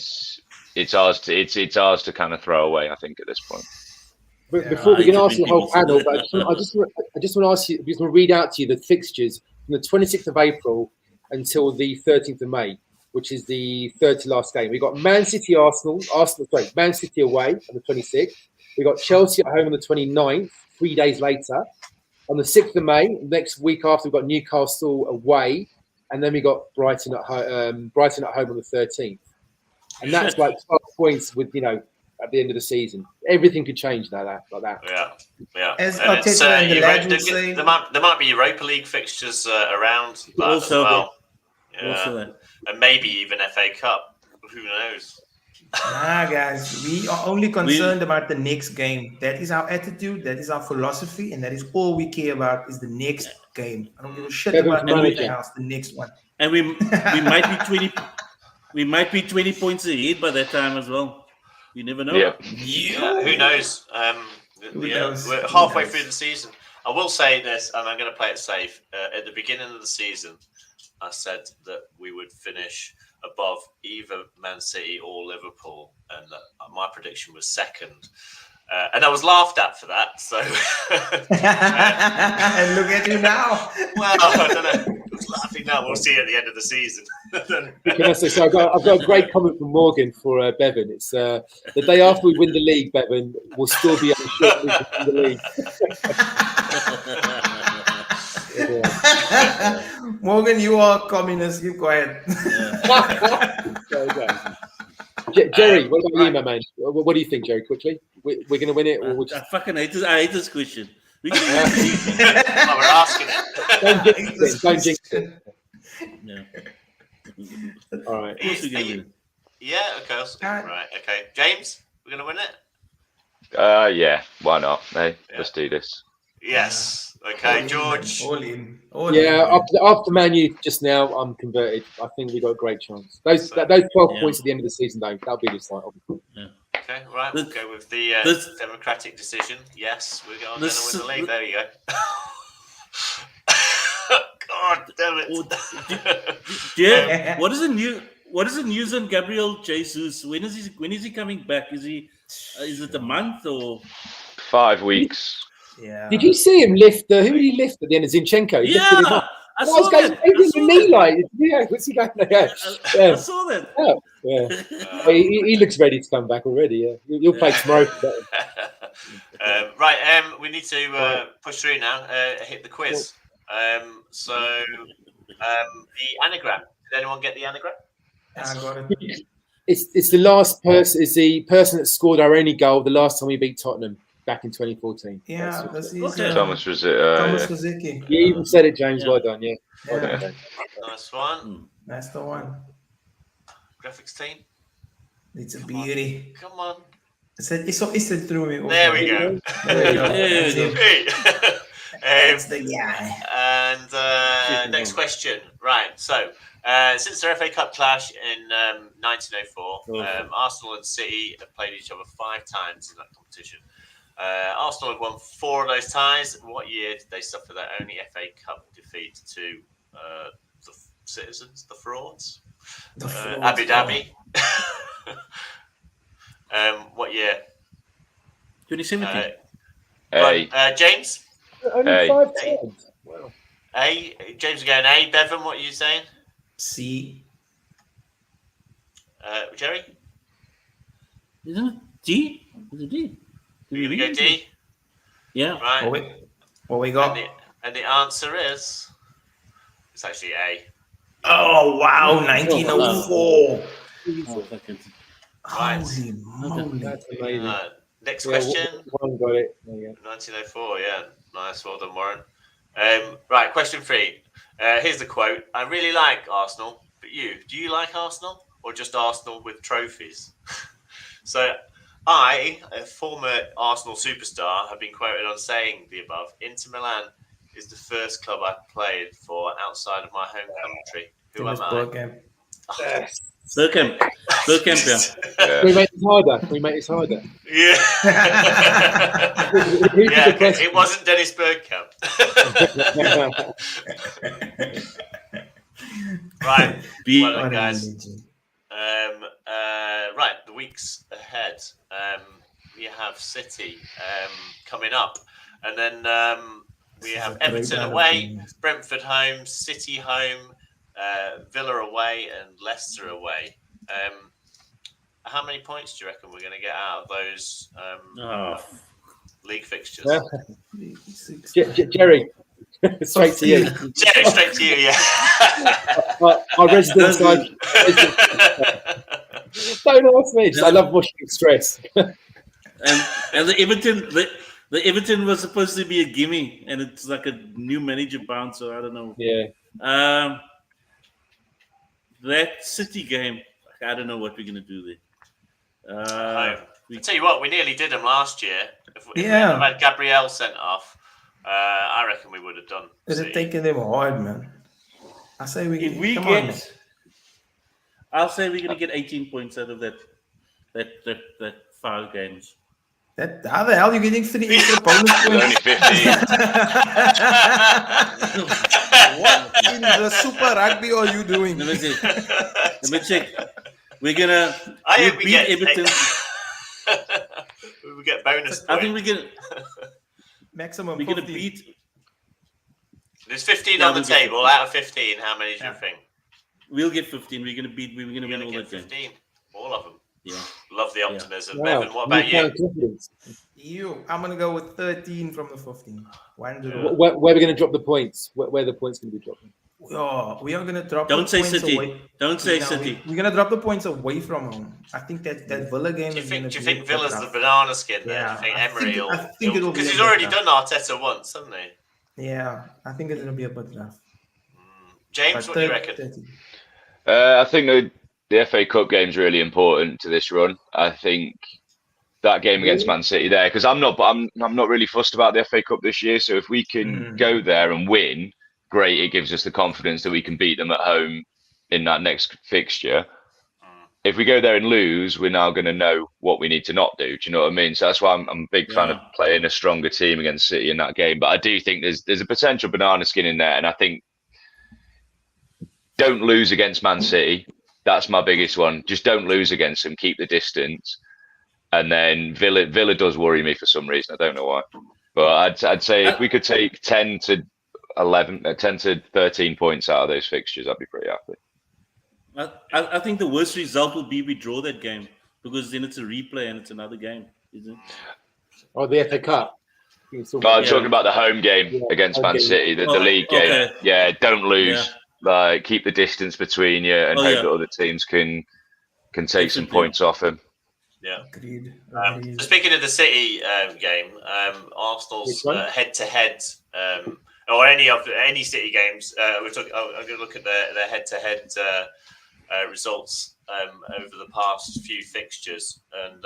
it's ours to kind of throw away. I think at this point. But before we can ask the whole panel, but I just want to ask you, just want to read out to you the fixtures from the 26th of April until the 13th of May, which is the third to last game. We got Man City, Man City away on the 26th. We got Chelsea at home on the 29th, 3 days later. On the 6th of May, next week after, we've got Newcastle away, and then we got Brighton at home on the 13th. And that's like 12 points with, at the end of the season. Everything could change like that. Yeah. As Arteta and the lads would say, there might be Europa League fixtures around that as well. Yeah. And maybe even FA Cup. Who knows? Nah, guys, we are only concerned about the next game. That is our attitude, that is our philosophy, and that is all we care about is the next game. I don't give a shit about anything else. The next one. And we might be 20 points ahead by that time as well. You never know. Yeah. Who knows? We're halfway through the season. I will say this, and I'm going to play it safe. At the beginning of the season, I said that we would finish above either Man City or Liverpool, and my prediction was second. And I was laughed at for that. So, and look at you now. Well, I don't know. I was laughing now. We'll see at the end of the season. So I've got a great comment from Morgan for Bevan. It's the day after we win the league, Bevan will still be on the short list to win the league. Morgan, you are a communist. Keep quiet. Jerry, what about you, my man? What do you think, Jerry? Quickly, we're going to win it, or we'll just... I fucking hate this. I hate this question. We're asking it. Don't jinx it. Yeah. All right. Yeah. Okay. Right. Okay. James, we're going to win it. Yeah. Why not? Hey, let's do this. Yes. Okay, George. All in. After Man U just now, I'm converted. I think we got a great chance. Those 12 points at the end of the season, though, that'll be the site. Yeah. Okay, right. We'll go with the democratic decision. Yes, we're going to win the league. There you go. God damn it! Yeah. What is the news on Gabriel Jesus? When is he coming back? Is it a month or 5 weeks? Yeah. Did you see him lift? Who did he lift at the end of Zinchenko? He lifted him up. I saw that. What's he going there? I saw that. Yeah. He looks ready to come back already. Yeah, you'll play tomorrow. Right. We need to push through now. Hit the quiz. The anagram. Did anyone get the anagram? I got it. It's the last person. It's the person that scored our only goal the last time we beat Tottenham back in 2014. Yeah, that's Thomas was it? Thomas Rosicky. You even said it, James. Well done. Yeah. Well done, James. Nice one. That's the one. Graphics team. It's a beauty. Come on. It's through me. There we go. That's the guy. And next question. Right. So, since their FA Cup clash in 1904, Arsenal and City have played each other 5 times in that competition. Arsenal have won 4 of those ties. What year did they suffer their only FA Cup defeat to the citizens, the frauds? Abu Dhabi. What year? 2017. Right, James? Only 5 times. Wow. A. James again. A. Bevan, what are you saying? C. Jerry? Isn't it D? Is it D? You're going to go D? Yeah. Right. What we got? And the answer is... It's actually A. Oh, wow. 1904. Right. Holy moly. That's amazing. Next question. One got it. There you go. 1904, yeah. Nice. Well done, Warren. Right, question 3. Here's the quote. I really like Arsenal, but do you like Arsenal or just Arsenal with trophies? So I, a former Arsenal superstar, have been quoted on saying the above. Inter Milan is the first club I've played for outside of my home country. Who am I? Bergkamp, yeah. We make it harder. Yeah. It wasn't Dennis Bergkamp. Right. Well done, guys. Right, the weeks ahead. We have City coming up, and then we have Everton away, Brentford home, City home, Villa away, and Leicester away. How many points do you reckon we're going to get out of those league fixtures? Jerry, straight to you. Jerry, straight to you, yeah. Our resident side. Don't ask me. I love watching you stress. And the Everton was supposed to be a gimme, and it's like a new manager bounce, so I don't know. Yeah. That City game, I don't know what we're going to do there. I tell you what, we nearly did them last year. If we had Gabriel sent off, I reckon we would have done. Is it taking them hard, man? I say I'll say we're going to get 18 points out of that 5 games. How the hell are you getting 3 extra bonus There's points? only 15. What in the Super Rugby are you doing? Let me see. Let me check. We'll beat Everton. We get bonus points. I think we can. Maximum. We're gonna 15. beat. There's 15 Yeah, on the we'll get table. 15. Out of 15, how many do you think? We'll get 15. We're gonna beat. We're gonna You're win gonna all get that game. 15. All of them. Yeah. Love the optimism. Wow. Evan, what about you? Confidence. I'm gonna go with 13 from the 15. Where are we going to drop the points? Where are the points going to be dropping? Oh, we are gonna drop. Don't the say points City. away. Don't say No, City. We're gonna drop the points away from home. I think that Villa game Do is gonna. you be think a bit Villa's rough. the banana skin there? Yeah, Do you think I Emery think- will... I think it'll be Because a he's bit already rough. done Arteta once, hasn't he? Yeah, I think it's gonna be a bit rough. James, But what do you reckon? 13. I think the FA Cup game is really important to this run. I think that game against Man City there, because I'm not really fussed about the FA Cup this year. So if we can go there and win, great. It gives us the confidence that we can beat them at home in that next fixture. If we go there and lose, we're now going to know what we need to not do. Do you know what I mean? So that's why I'm a big fan of playing a stronger team against City in that game. But I do think there's a potential banana skin in there, and I think don't lose against Man City. That's my biggest one. Just don't lose against them. Keep the distance. And then Villa does worry me for some reason. I don't know why. But I'd say if we could take 10 to 13 points out of those fixtures, I'd be pretty happy. I think the worst result will be we draw that game because then it's a replay and it's another game, isn't it? Oh, the FA Cup. I'm talking about the home game against Man City, the league game. Okay. Yeah, don't lose. Like, keep the distance between you and hope that other teams can take some points off him. Yeah. Agreed. So speaking of the City game, Arsenal's head-to-head, or any City games, I'm going to look at their head-to-head results over the past few fixtures, and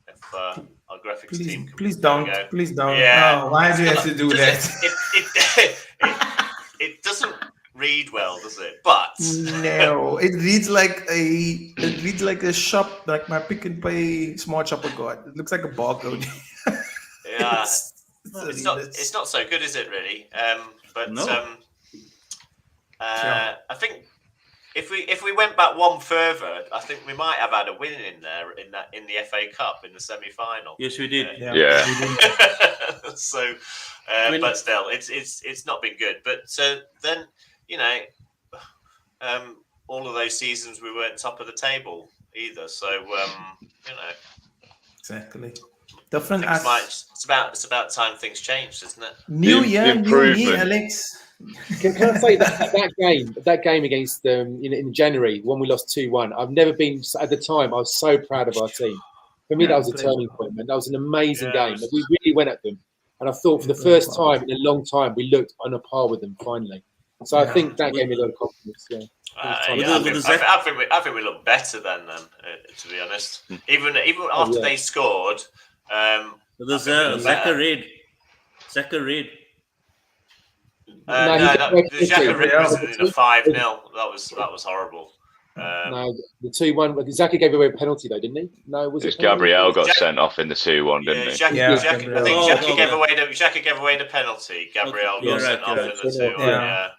if our graphics team can please don't. Yeah. Oh, why do you have to do that? It doesn't read well, does it? But no, it reads like a shop, like my Pick and Pay smart shopper got. It looks like a barcode. Yeah, it's not so good, is it? Really? But No. I think if we went back one further, I think we might have had a win in there in the FA Cup in the semi-final. Yes, we did. Yeah. So, but still, it's not been good. But then, all of those seasons we weren't top of the table either. So, Exactly. Different. It's about time things changed, isn't it? New year, new me, improvement. Alex. Can I say that game against in January when we lost 2-1? I've never been at the time. I was so proud of our team. For me, that was a turning point, man. That was an amazing game. We really went at them, and I thought for the first time in a long time we looked on a par with them finally. So I think that gave me a lot of confidence. Yeah. I think we looked better then, to be honest. Even after they scored, There's Zaka Red. The Xhaka Red was in a 5-0. That was horrible. No, the 2-1. Zaka gave away a penalty though, didn't he? No, was it? Gabriel got sent off in the 2-1, didn't he? I think Xhaka gave away the penalty. Gabriel got sent off in the 2-1. Yeah.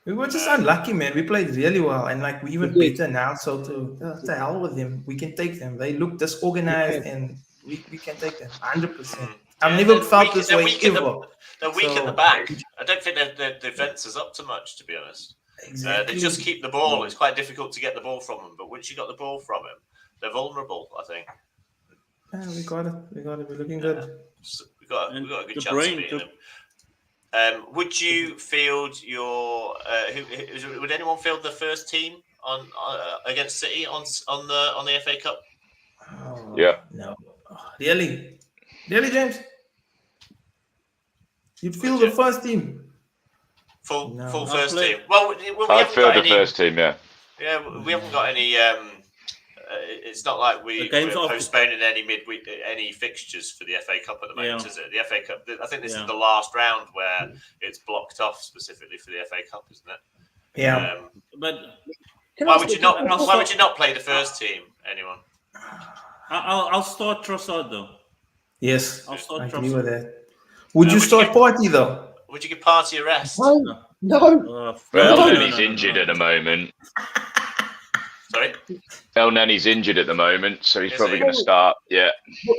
We were just unlucky, man. We played really well, and we even better now. So to hell with them, we can take them. They look disorganized, and we can take them 100%. I've never felt this way ever. They're weak at the back. I don't think the defense is up to much, to be honest. Exactly. They just keep the ball. It's quite difficult to get the ball from them. But once you got the ball from them, they're vulnerable, I think. Yeah, we got it. We're looking good. So we got a good chance of beating them. Would you field your? Would anyone field the first team on against City on the FA Cup? Oh, Yeah. No. Really, James? You'd field the first team. Full first team. Well, I'd field the first team. Yeah. Yeah, we haven't got any. It's not like we're postponing any fixtures for the FA Cup at the moment, is it? The FA Cup. I think this is the last round where it's blocked off specifically for the FA Cup, isn't it? Yeah. But why would you not play the first team? Anyone? I'll start Trossard though. Yes, I'll start I agree Trossard. with that. Would you start Partey though? Would you give Party a rest? No. Well, No, Nenny's no, injured no. at the moment. Sorry? El Nenny's injured at the moment, so he's Is probably he? going to start. Yeah.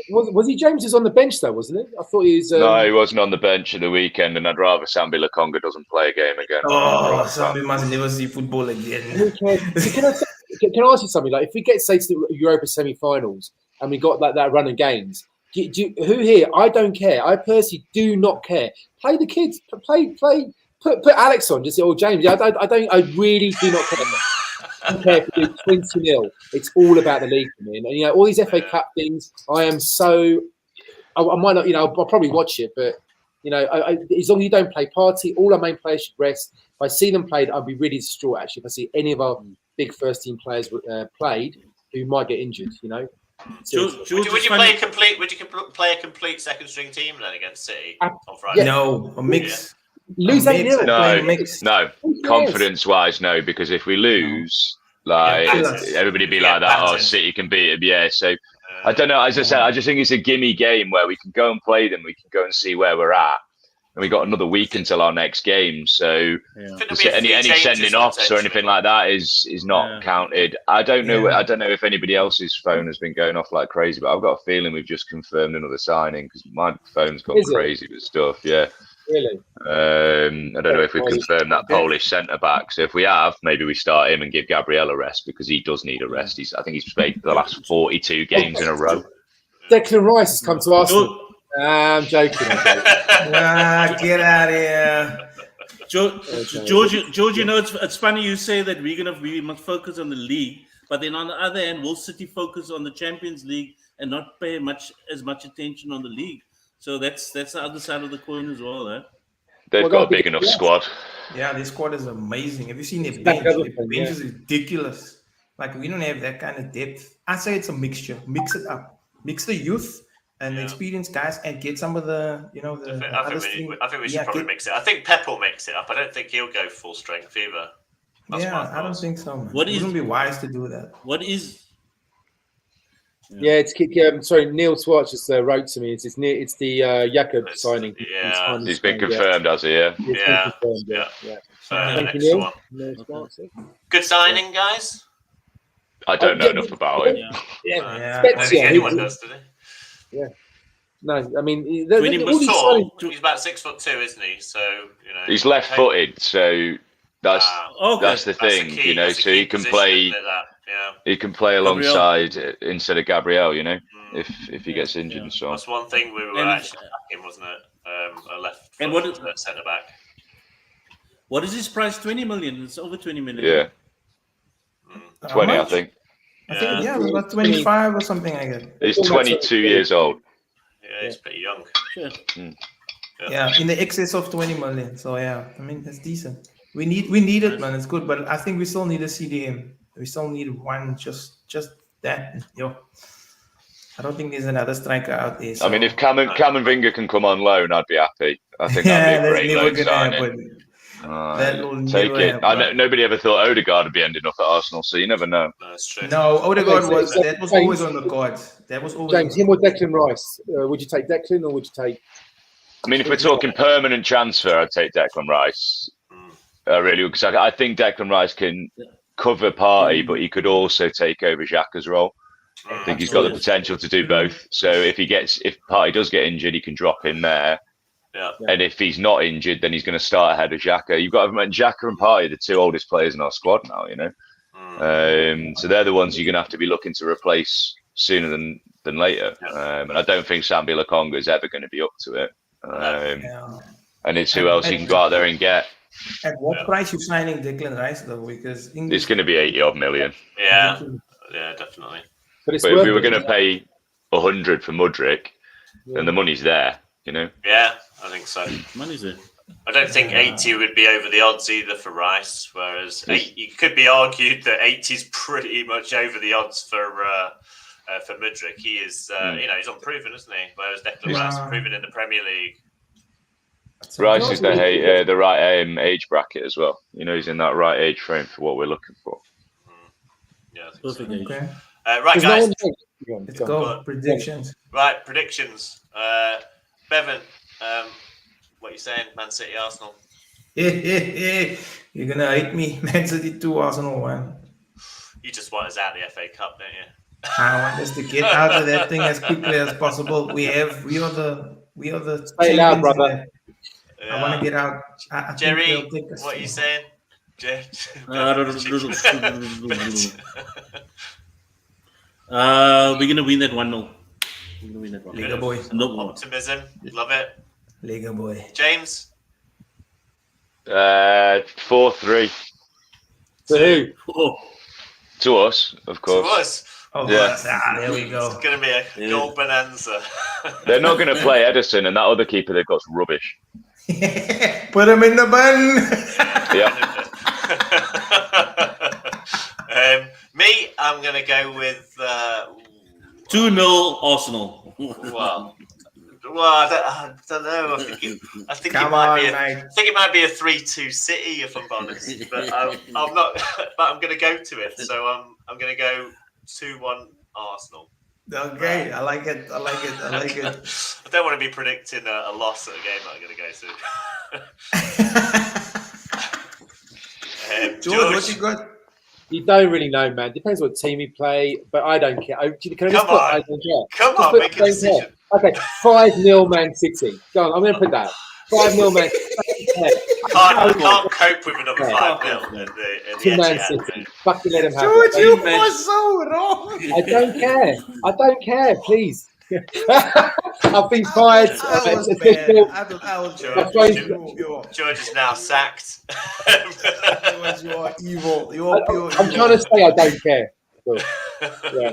Was he James was on the bench though, wasn't he? I thought he was. No, he wasn't on the bench at the weekend, and I'd rather Sambi Lokonga doesn't play a game again. Oh, somebody must never see football again. Who cares? See, can I ask you something? Like, if we get say to the Europa semi-finals and we got like that run of games, who here? I don't care. I personally do not care. Play the kids. Play. Put Alex on. Just or James. I don't. I really do not care. I don't care if we do 20-0. It's all about the league for me. And you know, all these FA Cup things. I am so. I might not. You know, I'll probably watch it, but you know, as long as you don't play Party, all our main players should rest. If I see them played, I'd be really distraught. Actually, if I see any of our big first team players played who might get injured, you know. Would you play a complete second string team then against City on Friday? Yeah. No, a mix. Lose 8-0. No. Confidence-wise, no, because if we lose, like everybody be like that. Oh, City can beat it. Yeah, so I don't know. As I said, I just think it's a gimme game where we can go and play them. We can go and see where we're at. And we got another week until our next game, so any sending offs or anything like that is not counted. I don't know. I don't know if anybody else's phone has been going off like crazy, but I've got a feeling we've just confirmed another signing because my phone's gone crazy with stuff. Yeah, really. I don't know if we've confirmed that Polish centre back. So if we have, maybe we start him and give Gabriel a rest because he does need a rest. I think he's played the last 42 games in a row. Declan Rice has come to Arsenal. I'm joking. Get out of here. George, you know, it's funny you say that we must focus on the league, but then on the other hand, will City focus on the Champions League and not pay as much attention on the league? So that's the other side of the coin as well, eh? They've got a big enough squad. Yeah, their squad is amazing. Have you seen their bench? Their bench is ridiculous. Like, we don't have that kind of depth. I say it's a mixture. Mix it up. Mix the youth and the experienced guys and get some of the, you know, I think we should probably mix it. I think Pep will mix it up. I don't think he'll go full strength either. I don't think so, man. It wouldn't be wise to do that. What is... Yeah, it's sorry. Neil Swartz just wrote to me. It's the Jakob signing. Yeah, he's been confirmed, has he? Yeah. Yeah. Thank you, Neil. Good signing, guys. I don't know enough about him. I don't think anyone does, do they? Yeah. No, I mean, he's about 6'2", isn't he? So you know, he's left-footed, so that's the thing, you know. So he can play. He can play alongside instead of Gabriel, you know, if he gets injured and so on. That's one thing we were actually lacking, wasn't it? A left centre back. What is his price? 20 million. It's over 20 million. Yeah, 20, I think. I think it was about 25 or something like that. He's 22 years old. Yeah, he's pretty young. Yeah, in the excess of 20 million. So I mean, that's decent. We need it, man. It's good, but I think we still need a CDM. We still need one, just that. I don't think there's another striker out there. So. I mean, if Cam and Vinger can come on loan, I'd be happy. I think that'd be a great loan signing. Take it. I know, nobody ever thought Odegaard would be ending up at Arsenal, so you never know. That's true. No, Odegaard was always on the cards. That was always James, him or Declan Rice? Would you take Declan or would you take? I mean, if we're talking permanent transfer, I'd take Declan Rice. Really, because I think Declan Rice can cover Partey, but he could also take over Xhaka's role. I think he's got the potential to do both. So if Partey does get injured, he can drop in there. Yeah. And if he's not injured, then he's going to start ahead of Xhaka. You've got to remember Xhaka and Partey, the two oldest players in our squad now, you know. So they're the ones you're going to have to be looking to replace sooner than later. And I don't think Sambi Lokonga is ever going to be up to it. And it's who else you can go out there and get. At what price you signing Declan Rice though? Because it's going to be 80-odd million. Yeah, definitely. But if we were going to pay 100 for Mudryk, then the money's there, you know. Yeah, I think so. Money's there. I don't think 80 would be over the odds either for Rice, whereas it could be argued that 80 is pretty much over the odds for Mudryk. He is, he's unproven, isn't he? Whereas Declan Rice is proven in the Premier League. Rice is the right age bracket as well. You know, he's in that right age frame for what we're looking for. Yeah, I think perfect age. Okay. Right, guys. Let's go. Predictions. Right, predictions. Bevan, what are you saying? Man City, Arsenal. You're gonna hate me. Man City 2, Arsenal 1. You just want us out of the FA Cup, don't you? I want us to get out of that thing as quickly as possible. We are the Stay loud, champions in brother. that. I want to get out. I Jerry, think they'll take us. what are you saying? We're gonna win that 1-0. Liga boy. No Optimism, love it. Liga boy. James? 4-3. To who? Oh, To us, of course. To us. Oh, Yeah. there we go. It's going to be a goal bonanza. They're not going to play Edison, and that other keeper they've got's rubbish. Put him in the bun. Yeah. Me, I'm going to go with 2-0 Arsenal. I don't know. I think Come it might on, be. mate. I think it might be a 3-2 City, if I'm honest. But I'm not. But I'm going to go to it. So I'm going to go 2-1 Arsenal. Okay, I like it. I like it. I don't want to be predicting a loss at a game that I'm going to go to. George, what you got? You don't really know, man. Depends what team you play, but I don't care. Can I just Come put, on. I don't care. Come Just on, put, make a I don't decision. care. Okay, 5-0 Man City. Go on, I'm going to put that. 5-0 Man City. I can't cope with another 5-0 at the To Man Etihad, City. mate. Fucking let him have George, it. you are so wrong. I don't care. I don't care, please. I've been fired. I was bad. George is now sacked. You are evil. You are pure I'm trying to say I don't care. So, yeah.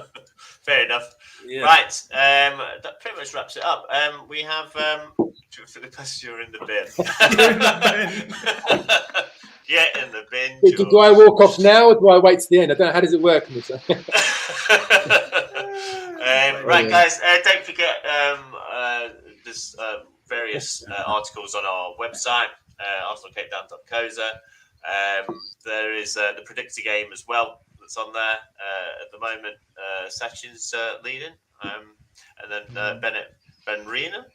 Fair enough. Yeah. Right, that pretty much wraps it up. We have for the question, you're in the bin. Get in the bin. Do I walk off now or do I wait to the end? I don't know. How does it work? Right, guys, don't forget there's various articles on our website, arsenalcapedown.coza. There is the predictor game as well that's on there at the moment. Sachin's leading, and then Ben Reina.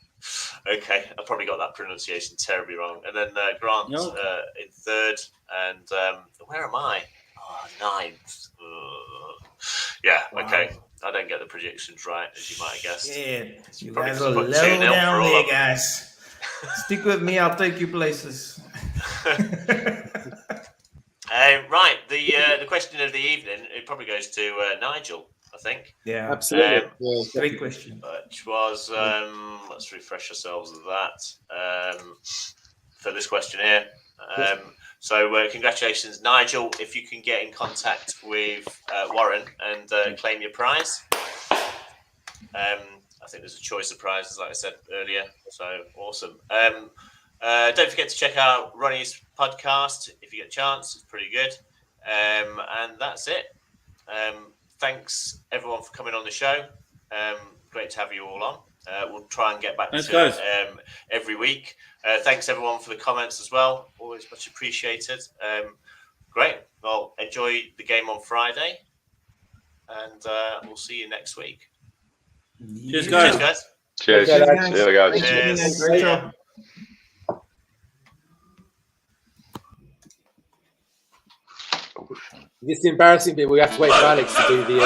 Okay, I probably got that pronunciation terribly wrong. And then Grant in third, and where am I? Oh, ninth. Yeah, okay. I don't get the predictions right, as you might have guessed. Yeah, you Probably guys just are put low 2-0 down for all there, of them. guys. Stick with me. I'll take you places. Right, the question of the evening, it probably goes to Nigel, I think. Yeah, Absolutely. Yeah, great question. Which was, let's refresh ourselves with that for this question here. So congratulations, Nigel, if you can get in contact with Warren and claim your prize. I think there's a choice of prizes, like I said earlier, so awesome. Don't forget to check out Ronnie's podcast if you get a chance. It's pretty good. And that's it. Thanks, everyone, for coming on the show. Great to have you all on. We'll try and get back to it every week. Thanks, everyone, for the comments as well. Always much appreciated. Great. Well, enjoy the game on Friday. And we'll see you next week. Cheers, guys. Cheers, guys. Cheers. Okay, Here we go. Cheers. Great job. This is the embarrassing bit. We have to wait for Alex to do the.